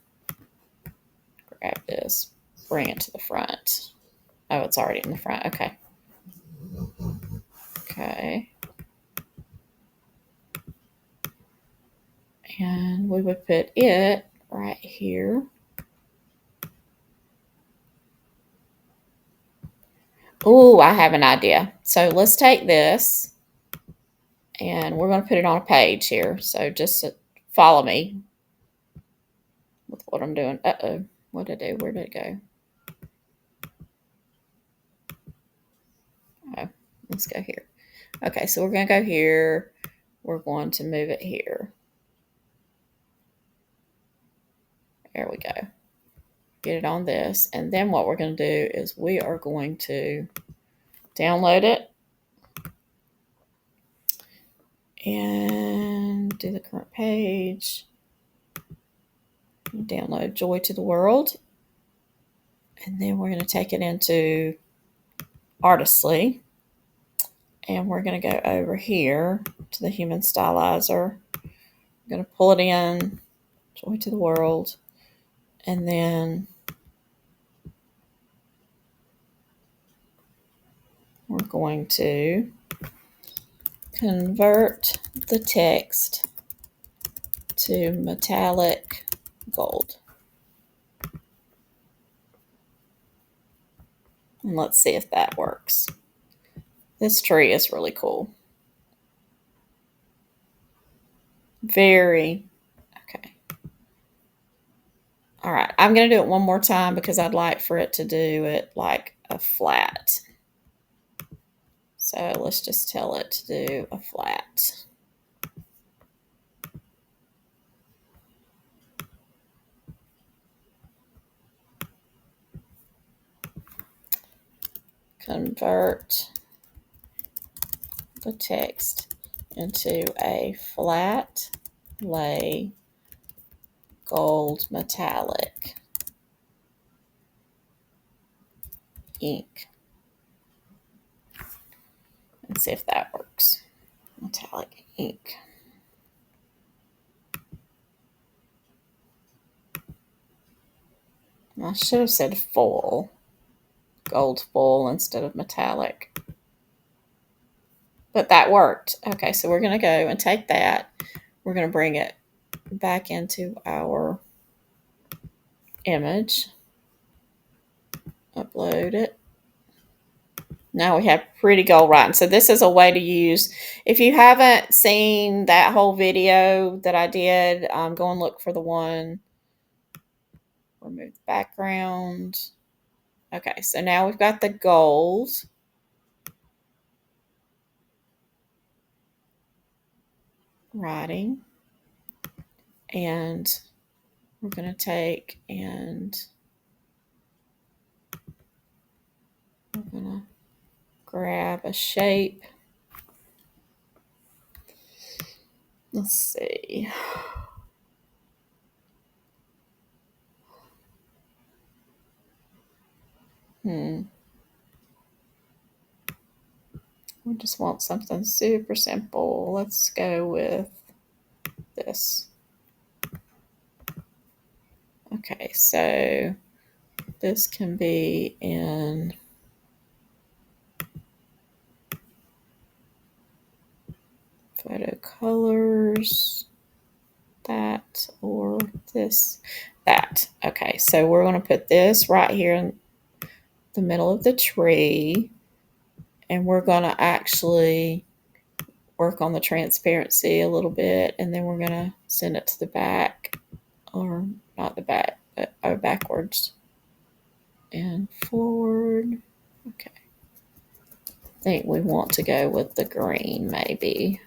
Grab this, bring it to the front. Oh, it's already in the front. Okay. Okay. And we would put it right here. Oh, I have an idea. So let's take this and we're going to put it on a page here. So just follow me with what I'm doing. Uh-oh. What did I do? Where did it go? Oh, let's go here. Okay, so we're going to go here. We're going to move it here. There we go. Get it on this. And then what we're going to do is we are going to download it and do the current page. Download Joy to the World. And then we're going to take it into Artistly. And we're going to go over here to the Human Stylizer. I'm going to pull it in, Joy to the World. And then we're going to convert the text to metallic gold. And let's see if that works. This tree is really cool. Very, okay. All right, I'm going to do it one more time because I'd like for it to do it like a flat. So let's just tell it to do a flat. Convert the text into a flat lay gold metallic ink. Let's see if that works. Metallic ink. I should have said foil, gold foil instead of metallic. But that worked. Okay, so we're going to go and take that. We're going to bring it back into our image. Upload it. Now we have pretty gold writing. So this is a way to use, if you haven't seen that whole video that I did, go and look for the one. Remove the background. Okay, so now we've got the gold. Writing. And we're going to take and we're going to grab a shape. Let's see. We just want something super simple. Let's go with this. Okay, so this can be in photo colors, that, or this, that. Okay, so we're going to put this right here in the middle of the tree, and we're going to actually work on the transparency a little bit, and then we're going to send it to the back, or not the back, but backwards and forward. Okay. I think we want to go with the green, maybe.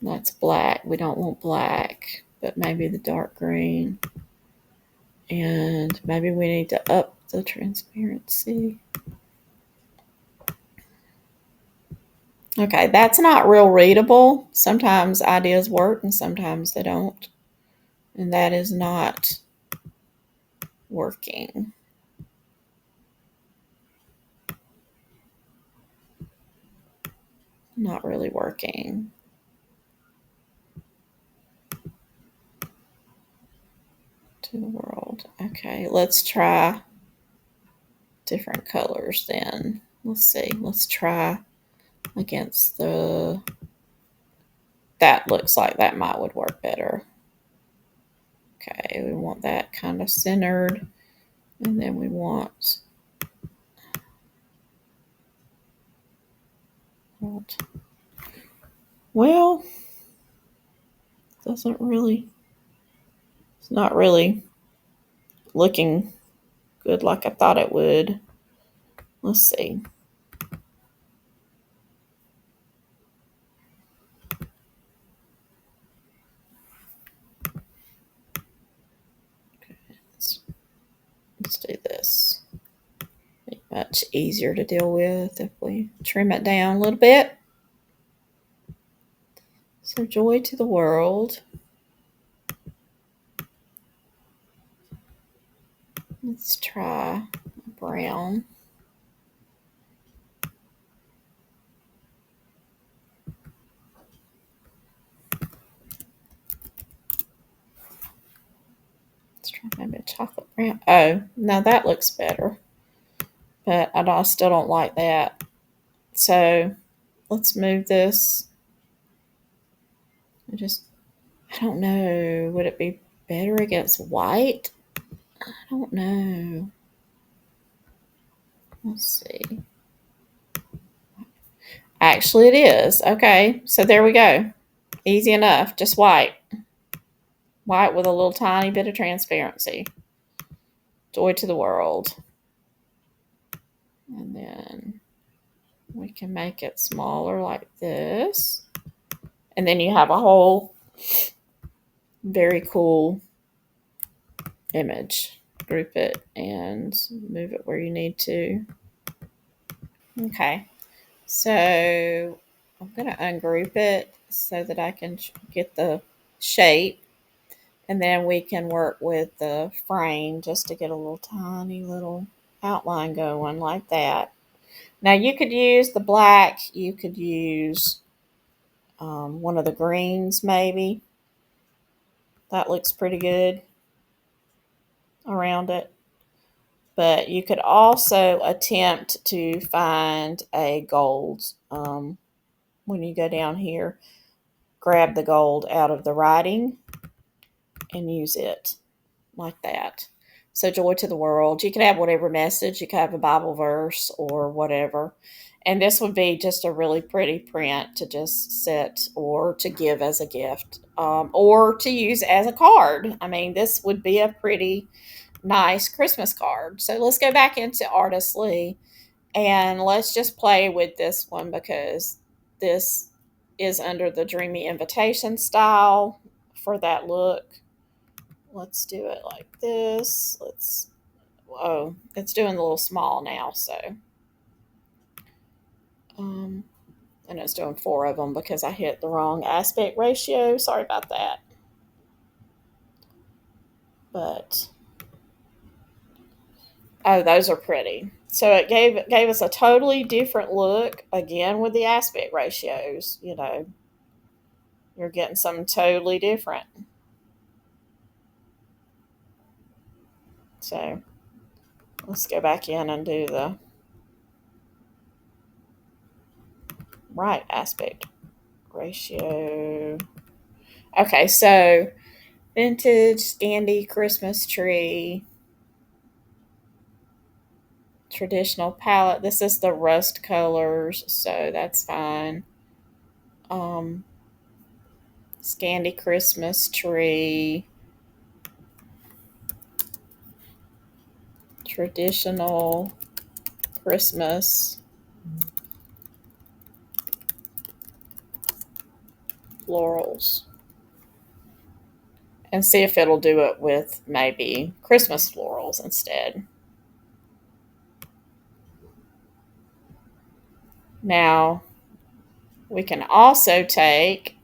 That's black. We don't want black, but maybe the dark green. And maybe we need to up the transparency. Okay, that's not real readable. Sometimes ideas work and sometimes they don't. And that is not working. Not really working. To the world. Okay, let's try different colors then. Let's see. Let's try against the. That looks like that would work better. Okay, we want that kind of centered. And then we want well, doesn't really, it's not really looking good like I thought it would. Let's see. Okay, let's do this. Be much easier to deal with if we trim it down a little bit. So joy to the world. Let's try brown. Let's try maybe a chocolate brown. Oh, now that looks better. But I still don't like that. So let's move this. I don't know. Would it be better against white? I don't know. Let's see. Actually, it is. Okay, so there we go. Easy enough. Just white. White with a little tiny bit of transparency. Joy to the world. And then we can make it smaller like this. And then you have a whole very cool image. Group it and move it where you need to. Okay, so I'm going to ungroup it so that I can get the shape. And then we can work with the frame just to get a little tiny little outline going like that. Now you could use the black. You could use one of the greens maybe. That looks pretty good around it. But you could also attempt to find a gold. When you go down here, grab the gold out of the writing and use it like that. So joy to the world. You can have whatever message. You can have a Bible verse or whatever. And this would be just a really pretty print to just sit or to give as a gift, or to use as a card. I mean, this would be a pretty nice Christmas card. So let's go back into Artistly and let's just play with this one because this is under the Dreamy Invitation style for that look. Let's do it like this. It's doing a little small now, so. And it's doing 4 of them because I hit the wrong aspect ratio. Sorry about that. But, oh, those are pretty. So it gave us a totally different look, again with the aspect ratios. You're getting something totally different. So let's go back in and do the right aspect ratio. Okay, so vintage Scandi Christmas tree, traditional palette. This is the rust colors, so that's fine. Um, Scandi Christmas tree, traditional Christmas florals. And see if it'll do it with maybe Christmas florals instead. Now, we can also take,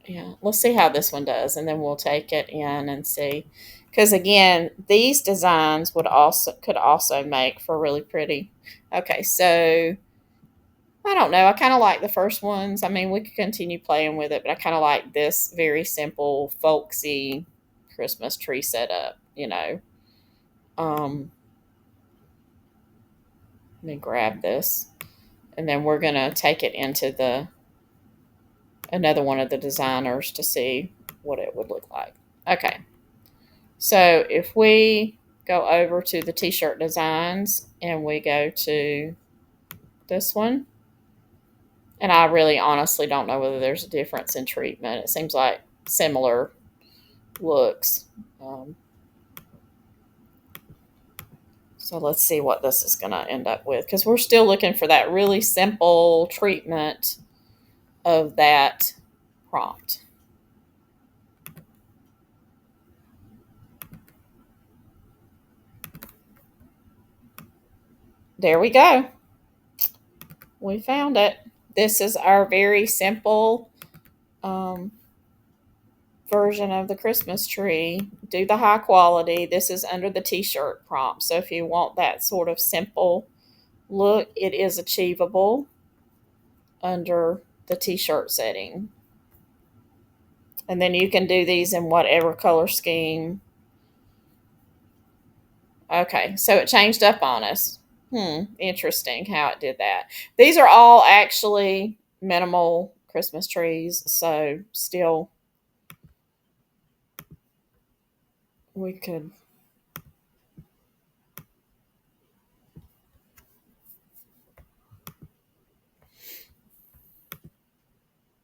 yeah, let's see how this one does, and then we'll take it in and see. Because again, these designs could also make for really pretty. Okay, so I don't know. I kind of like the first ones. I mean, we could continue playing with it, but I kind of like this very simple, folksy Christmas tree setup. Um, Let me grab this, and then we're gonna take it into the another one of the designers to see what it would look like. Okay, so if we go over to the t-shirt designs and we go to this one, and I really honestly don't know whether there's a difference in treatment. It seems like similar looks. Um, so let's see what this is going to end up with, because we're still looking for that really simple treatment of that prompt. There we go. We found it. This is our very simple um, version of the Christmas tree. Do the high quality. This is under the t-shirt prompt. So if you want that sort of simple look, it is achievable under the t-shirt setting. And then you can do these in whatever color scheme. Okay, so it changed up on us. Interesting how it did that. These are all actually minimal Christmas trees, so still we could.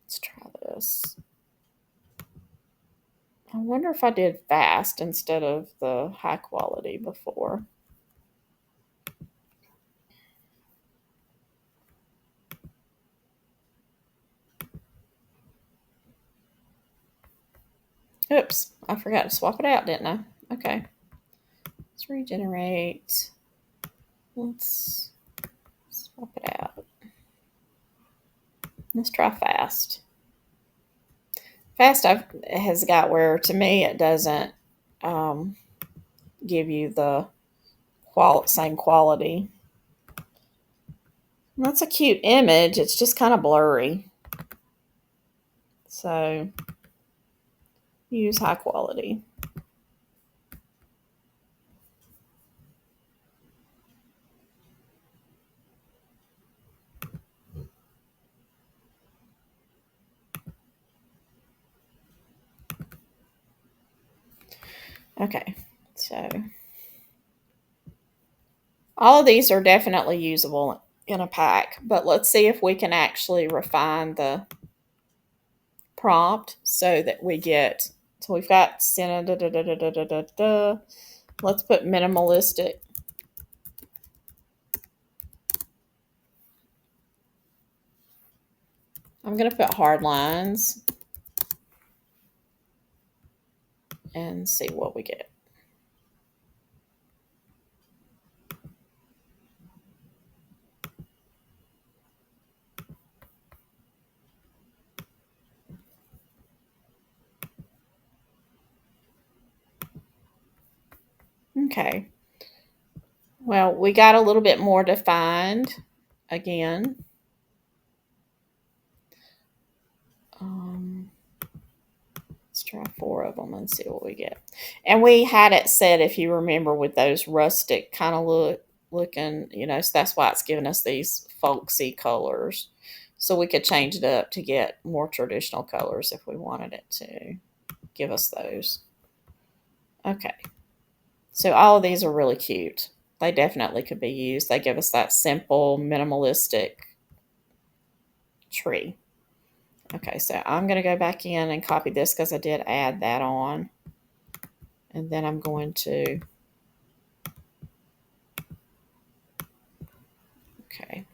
Let's try this. I wonder if I did fast instead of the high quality before. Oops, I forgot to swap it out, didn't I? Okay. Let's regenerate. Let's swap it out. Let's try fast. Fast has got where, to me, it doesn't give you the same quality. That's a cute image. It's just kind of blurry. So use high quality. Okay, so all of these are definitely usable in a pack, but let's see if we can actually refine the prompt so that we get, so we've got, let's put minimalistic. I'm going to put hard lines and see what we get. Okay. Well, we got a little bit more defined again. Um, let's try 4 of them and see what we get. And we had it set, if you remember, with those rustic kind of looking, so that's why it's giving us these folksy colors. So we could change it up to get more traditional colors if we wanted it to give us those. Okay. So all of these are really cute. They definitely could be used. They give us that simple, minimalistic tree. Okay, so I'm going to go back in and copy this because I did add that on. And then I'm going to, okay.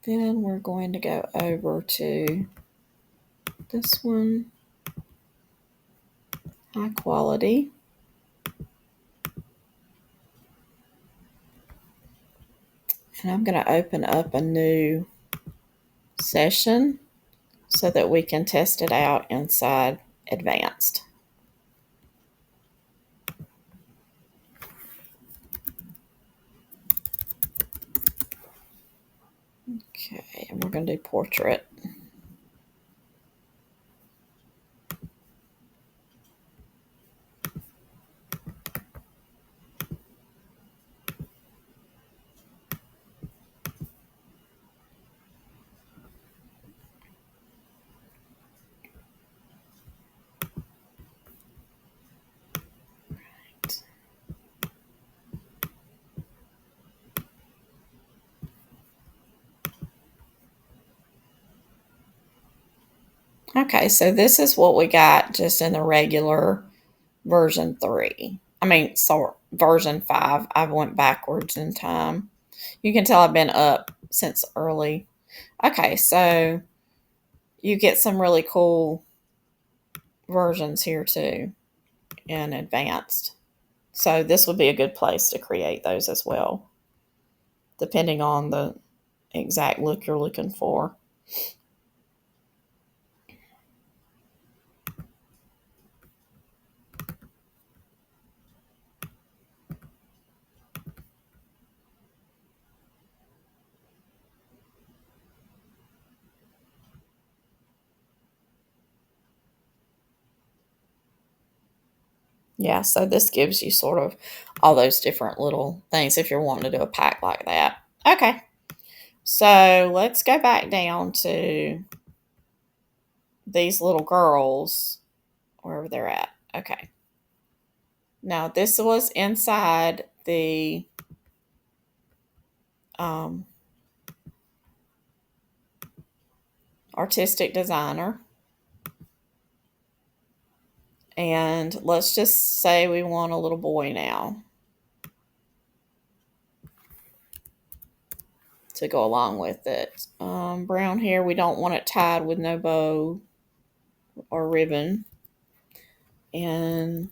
Then we're going to go over to this one, high quality. And I'm going to open up a new session so that we can test it out inside advanced. Okay, and we're going to do portrait. Okay, so this is what we got just in the regular version 3. Version 5. I went backwards in time. You can tell I've been up since early. Okay, so you get some really cool versions here too in advanced. So this would be a good place to create those as well, depending on the exact look you're looking for. Yeah, so this gives you sort of all those different little things if you're wanting to do a pack like that. Okay, so let's go back down to these little girls, wherever they're at. Okay. Now, this was inside the artistic designer. And let's just say we want a little boy now to go along with it. Brown hair, we don't want it tied with no bow or ribbon. And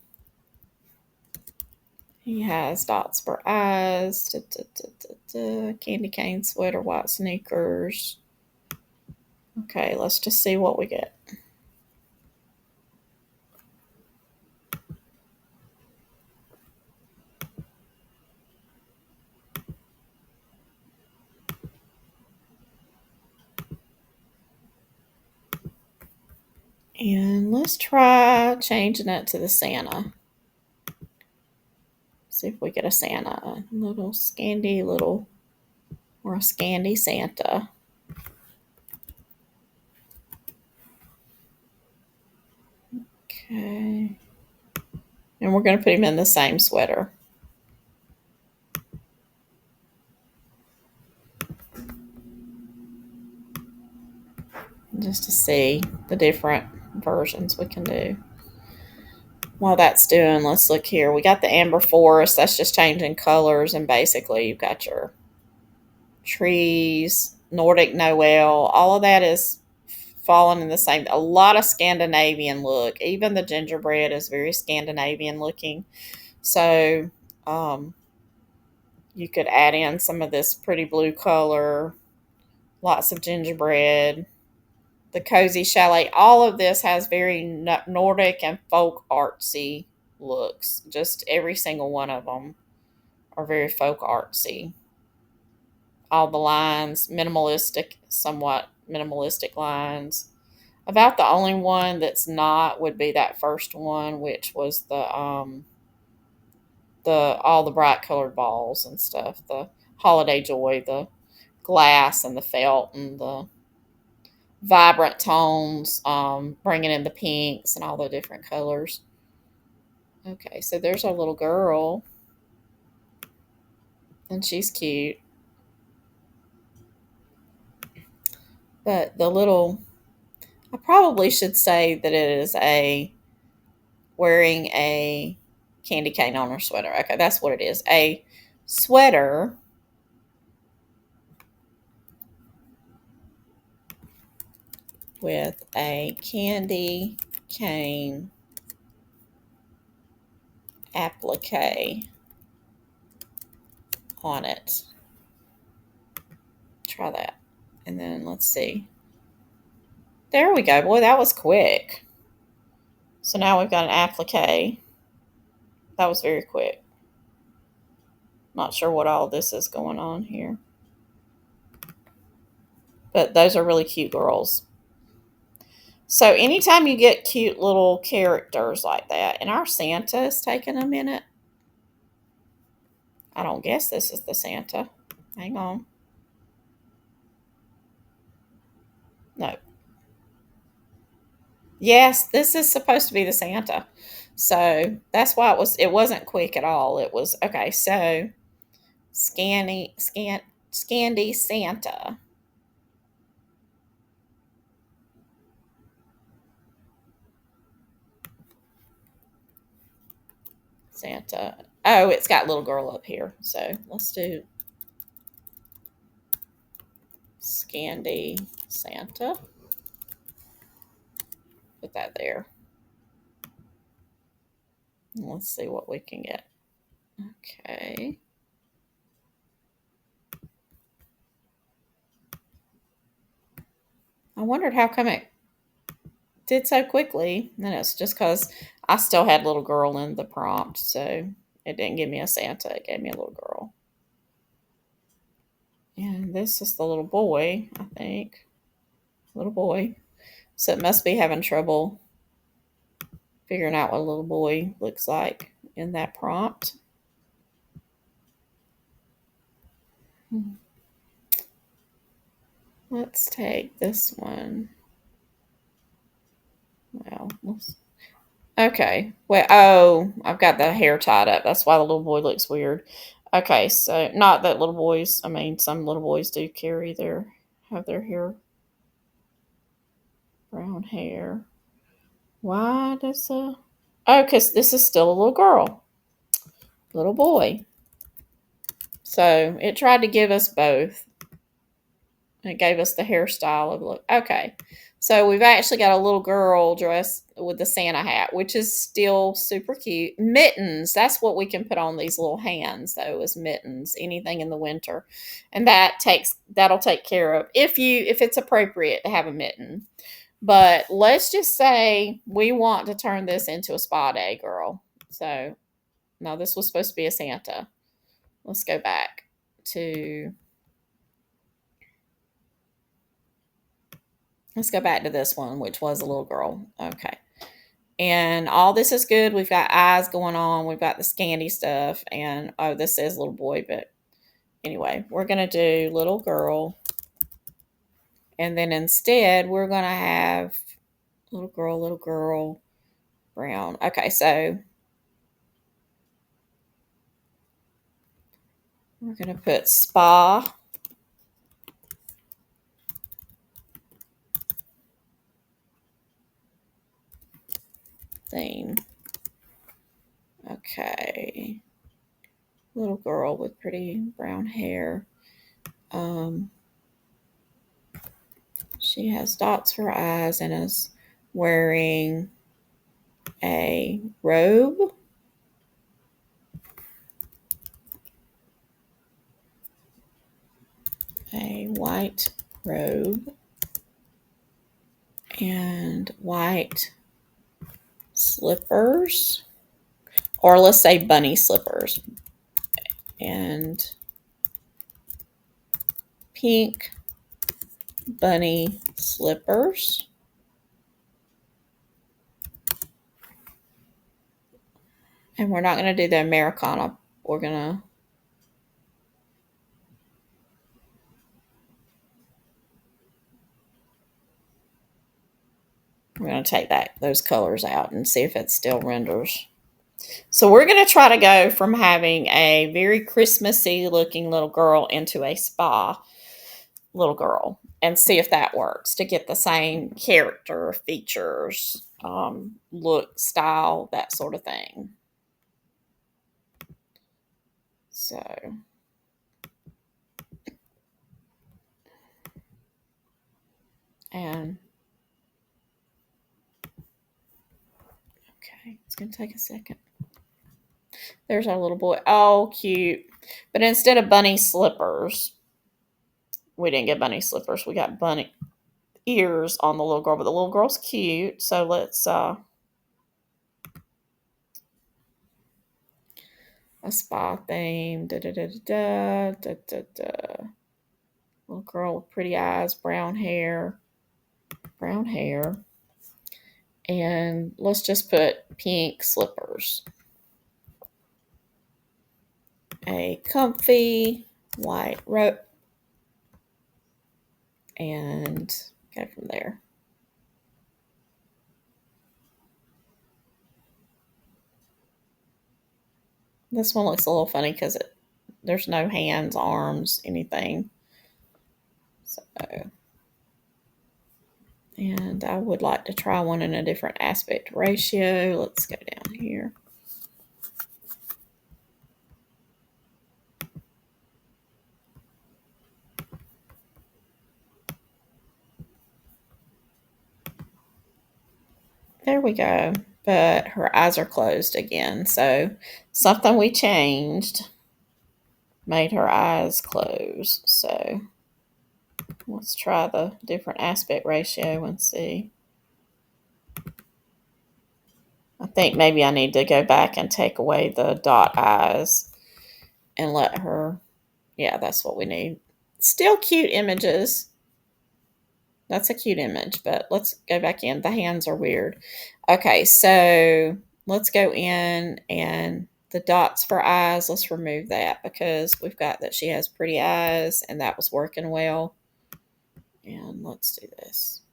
he has dots for eyes, candy cane sweater, white sneakers. Okay, let's just see what we get. And let's try changing it to the Santa. See if we get a Santa. A little Scandi Santa. Okay. And we're going to put him in the same sweater. Just to see the different versions we can do. While that's doing, let's look here. We got the Amber Forest. That's just changing colors. And basically, you've got your trees, Nordic Noel. All of that is falling in the same. A lot of Scandinavian look. Even the gingerbread is very Scandinavian looking. So you could add in some of this pretty blue color. Lots of gingerbread. the cozy chalet. All of this has very Nordic and folk artsy looks. Just every single one of them are very folk artsy. All the lines, minimalistic, somewhat minimalistic lines. About the only one that's not would be that first one, which was the all the bright colored balls and stuff, the holiday joy, the glass and the felt and the vibrant tones, bringing in the pinks and all the different colors. Okay, so there's our little girl, and she's cute. But the little, I probably should say that it is a wearing a candy cane on her sweater. Okay, that's what it is. A sweater with a candy cane applique on it. Try that. And then let's see. There we go. Boy, that was quick. So now we've got an applique. That was very quick. Not sure what all this is going on here. But those are really cute girls. So anytime you get cute little characters like that, and our Santa is taking a minute. I don't guess this is the Santa. Hang on. No. Yes, this is supposed to be the Santa. So that's why it wasn't quick at all. It was okay, so Scandi Santa. Santa. Oh, it's got little girl up here. So let's do Scandi Santa. Put that there. Let's see what we can get. Okay. I wondered how come it did so quickly. And it's just because I still had little girl in the prompt. So it didn't give me a Santa. It gave me a little girl. And this is the little boy, I think. Little boy. So it must be having trouble figuring out what a little boy looks like in that prompt. Let's take this one. Well, okay. Well, oh, I've got the hair tied up. That's why the little boy looks weird. Okay, so not that little boys, I mean, some little boys do have their hair, brown hair. Why does oh, because this is still a little girl, little boy. So it tried to give us both. It gave us the hairstyle of look. Okay. So we've actually got a little girl dressed with the Santa hat, which is still super cute. Mittens, that's what we can put on these little hands, though, is mittens, anything in the winter. And that'll take care of if it's appropriate to have a mitten. But let's just say we want to turn this into a spa day, girl. So no, this was supposed to be a Santa. Let's go back to this one, which was a little girl. Okay. And all this is good. We've got eyes going on. We've got the Scandi stuff. And, oh, this says little boy. But anyway, we're going to do little girl. And then instead, we're going to have little girl, brown. Okay, so we're going to put spa. Theme. Okay. Little girl with pretty brown hair. She has dots for eyes and is wearing a robe. A white robe. and white slippers, or let's say bunny slippers, and pink bunny slippers. And we're not going to do the Americana. We're going to take those colors out and see if it still renders. So we're going to try to go from having a very Christmassy looking little girl into a spa little girl and see if that works to get the same character, features, look, style, that sort of thing. So, and okay, it's going to take a second. There's our little boy. Oh, cute. But instead of bunny slippers, we didn't get bunny slippers. We got bunny ears on the little girl, but the little girl's cute. So let's a spa theme. Da, da, da, da, da, da, da. Little girl with pretty eyes, brown hair. And let's just put pink slippers. A comfy white rope. And go from there. This one looks a little funny because there's no hands, arms, anything. So, and I would like to try one in a different aspect ratio. Let's go down here. There we go. But her eyes are closed again. So something we changed made her eyes close. So let's try the different aspect ratio and see. I think maybe I need to go back and take away the dot eyes and let her. Yeah, that's what we need. Still cute images. That's a cute image, but let's go back in. The hands are weird. Okay, so let's go in and the dots for eyes, let's remove that because we've got that she has pretty eyes and that was working well. And let's do this.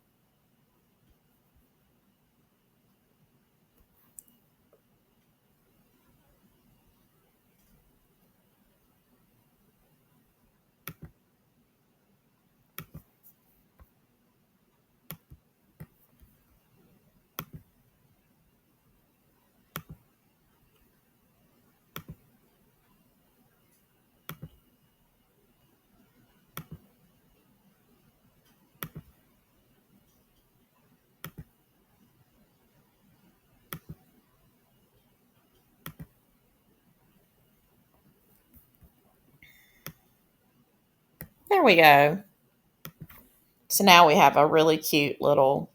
There we go. So now we have a really cute little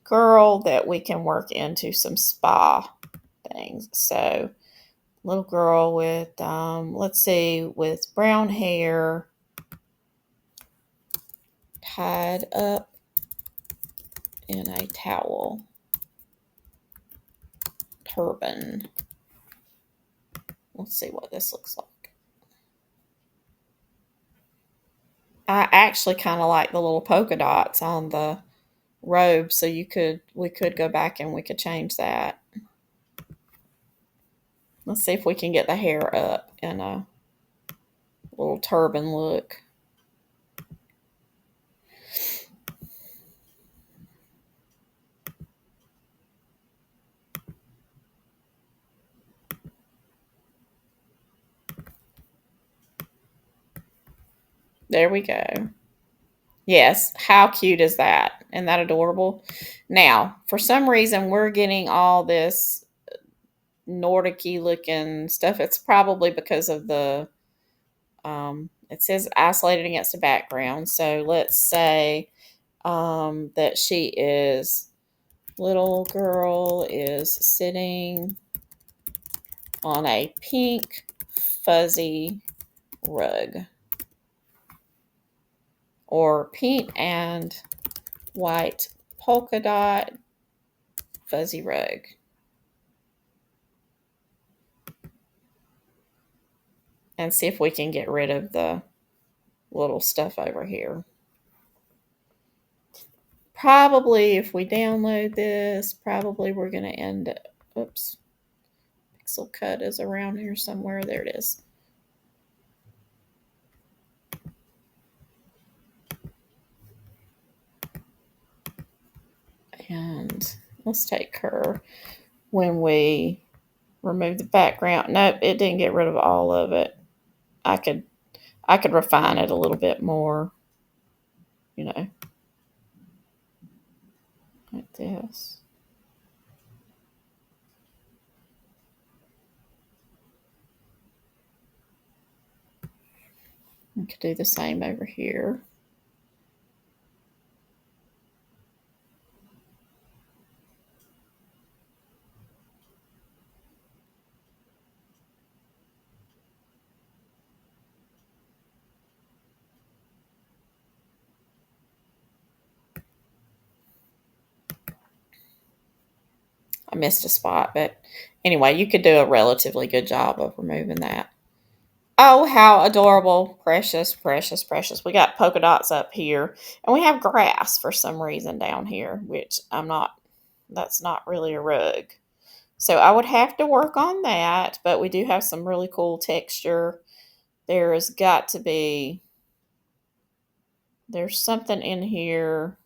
girl that we can work into some spa things. So little girl with, let's see, with brown hair tied up in a towel, turban. Let's see what this looks like. I actually kind of like the little polka dots on the robe, so we could go back and we could change that. Let's see if we can get the hair up in a little turban look. There we go. Yes, how cute is that? Isn't that adorable? Now, for some reason, we're getting all this Nordic-y looking stuff. It's probably because of the, it says isolated against the background. So let's say that she is, little girl is sitting on a pink fuzzy rug, or pink and white polka dot fuzzy rug. And see if we can get rid of the little stuff over here. Probably if we download this, probably we're going to end up, oops, pixel cut is around here somewhere. There it is. And let's take her when we remove the background. Nope, it didn't get rid of all of it. I could refine it a little bit more, you know, like this. We could do the same over here. I missed a spot, but anyway, you could do a relatively good job of removing that. Oh, how adorable. Precious, precious, precious. We got polka dots up here, and we have grass for some reason down here, which that's not really a rug. So I would have to work on that, but we do have some really cool texture. There's got to be, there's something in here.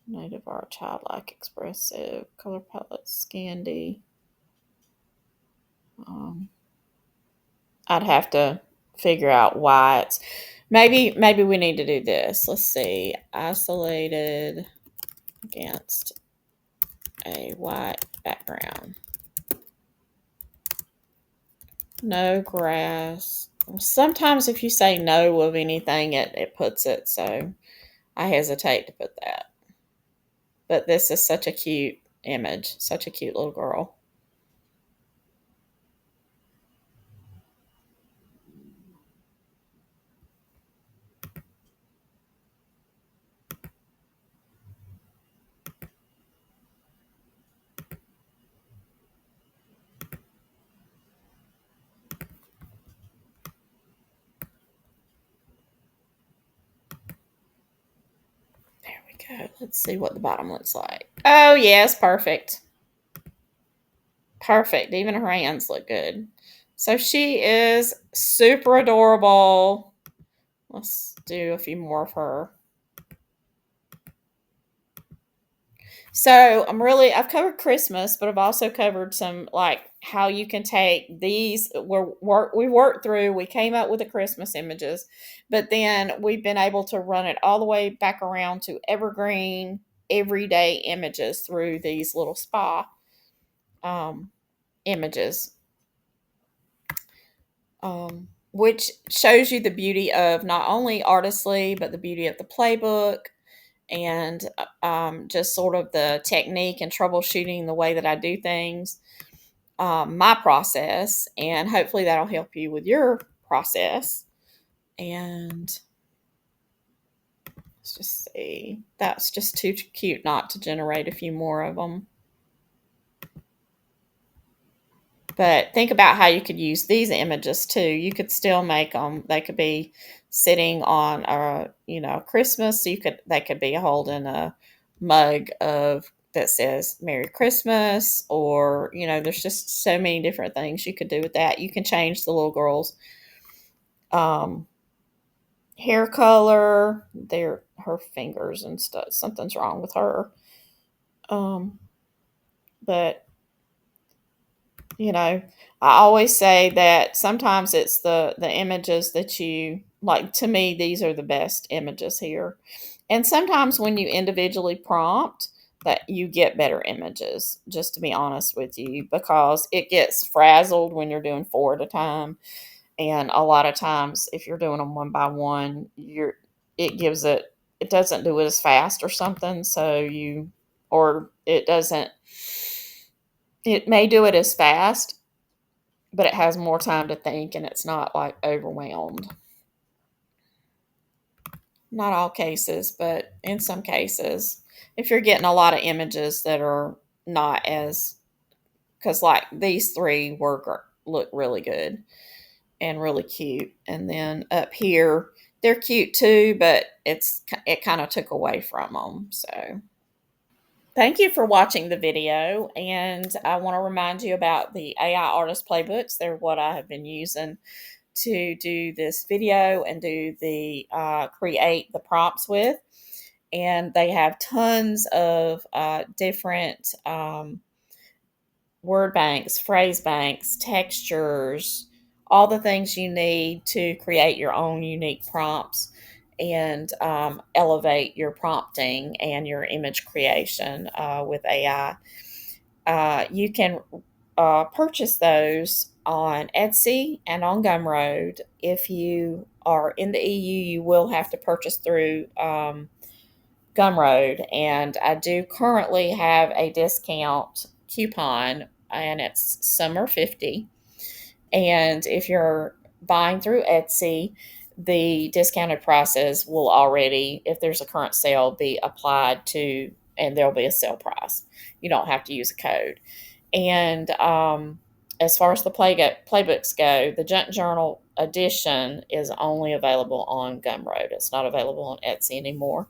Native art, childlike, expressive, color palette, Scandi. I'd have to figure out why it's, maybe we need to do this. Let's see. Isolated against a white background. No grass. Sometimes if you say no of anything, it puts it, so I hesitate to put that. But this is such a cute image, such a cute little girl. There we go. Let's see what the bottom looks like. Oh, yes, perfect. Perfect. Even her hands look good. So she is super adorable. Let's do a few more of her. So I've covered Christmas, but I've also covered some, like, how you can take these. We worked through, we came up with the Christmas images, but then we've been able to run it all the way back around to evergreen, everyday images through these little spa images, which shows you the beauty of not only Artistly, but the beauty of the playbook, and just sort of the technique and troubleshooting the way that I do things, my process, and hopefully that'll help you with your process. And let's just see. That's just too cute not to generate a few more of them. But think about how you could use these images too. You could still make them. They could be sitting on Christmas. They could be holding a mug of that says Merry Christmas, or there's just so many different things you could do with that. You can change the little girl's hair color, her fingers and stuff. Something's wrong with her. But I always say that sometimes it's the images that you like. To me, these are the best images here. And sometimes when you individually prompt, that you get better images, just to be honest with you, because it gets frazzled when you're doing 4 at a time. And a lot of times if you're doing them one by one, it gives it it doesn't do it as fast or something. Or it doesn't, it may do it as fast, but it has more time to think and it's not like overwhelmed. Not all cases, but in some cases, if you're getting a lot of images that are not as, because like these three look really good and really cute, and then up here they're cute too, but it kind of took away from them. So thank you for watching the video, and I want to remind you about the AI artist playbooks. They're what I have been using to do this video and do the create the prompts with. And they have tons of different word banks, phrase banks, textures, all the things you need to create your own unique prompts and elevate your prompting and your image creation with AI. You can purchase those on Etsy and on Gumroad. If you are in the EU, you will have to purchase through Gumroad, and I do currently have a discount coupon, and it's summer 50. And if you're buying through Etsy, the discounted prices will already, if there's a current sale, be applied to, and there'll be a sale price. You don't have to use a code. And as far as the playbooks go, the Junk Journal edition is only available on Gumroad. It's not available on Etsy anymore.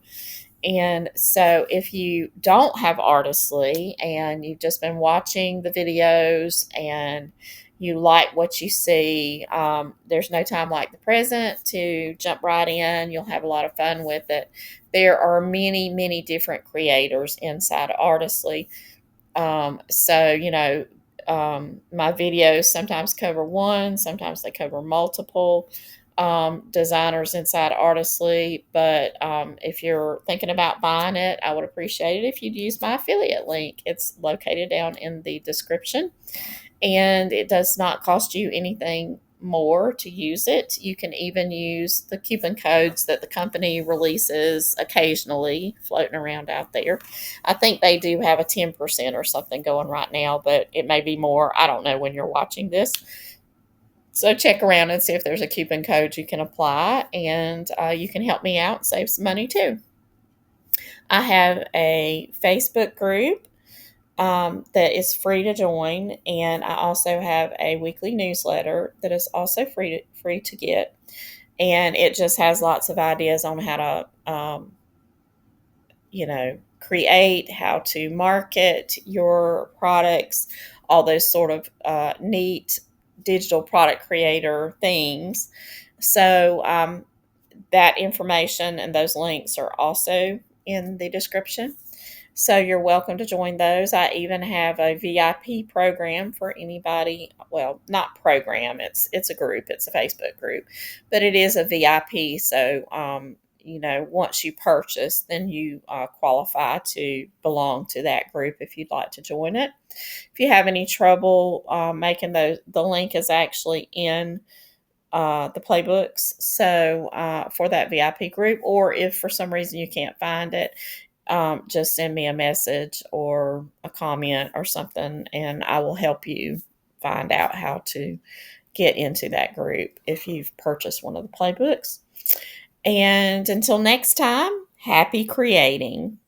And so if you don't have Artistly and you've just been watching the videos and you like what you see, there's no time like the present to jump right in. You'll have a lot of fun with it. There are many, many different creators inside of Artistly. My videos sometimes cover one, sometimes they cover multiple designers inside Artistly. But if you're thinking about buying it, I would appreciate it if you'd use my affiliate link. It's located down in the description, and it does not cost you anything more to use it. You can even use the coupon codes that the company releases occasionally floating around out there. I think they do have a 10% or something going right now, but it may be more. I don't know when you're watching this. So check around and see if there's a coupon code you can apply, and you can help me out and save some money too. I have a Facebook group that is free to join, and I also have a weekly newsletter that is also free to get, and it just has lots of ideas on how to create, how to market your products, all those sort of neat digital product creator things. So that information and those links are also in the description. So you're welcome to join those. I even have a VIP program for anybody. Well, not program. It's a group. It's a Facebook group, but it is a VIP. So once you purchase, then you qualify to belong to that group if you'd like to join it. If you have any trouble making those, the link is actually in the playbooks. So for that VIP group, or if for some reason you can't find it, just send me a message or a comment or something, and I will help you find out how to get into that group if you've purchased one of the playbooks. And until next time, happy creating.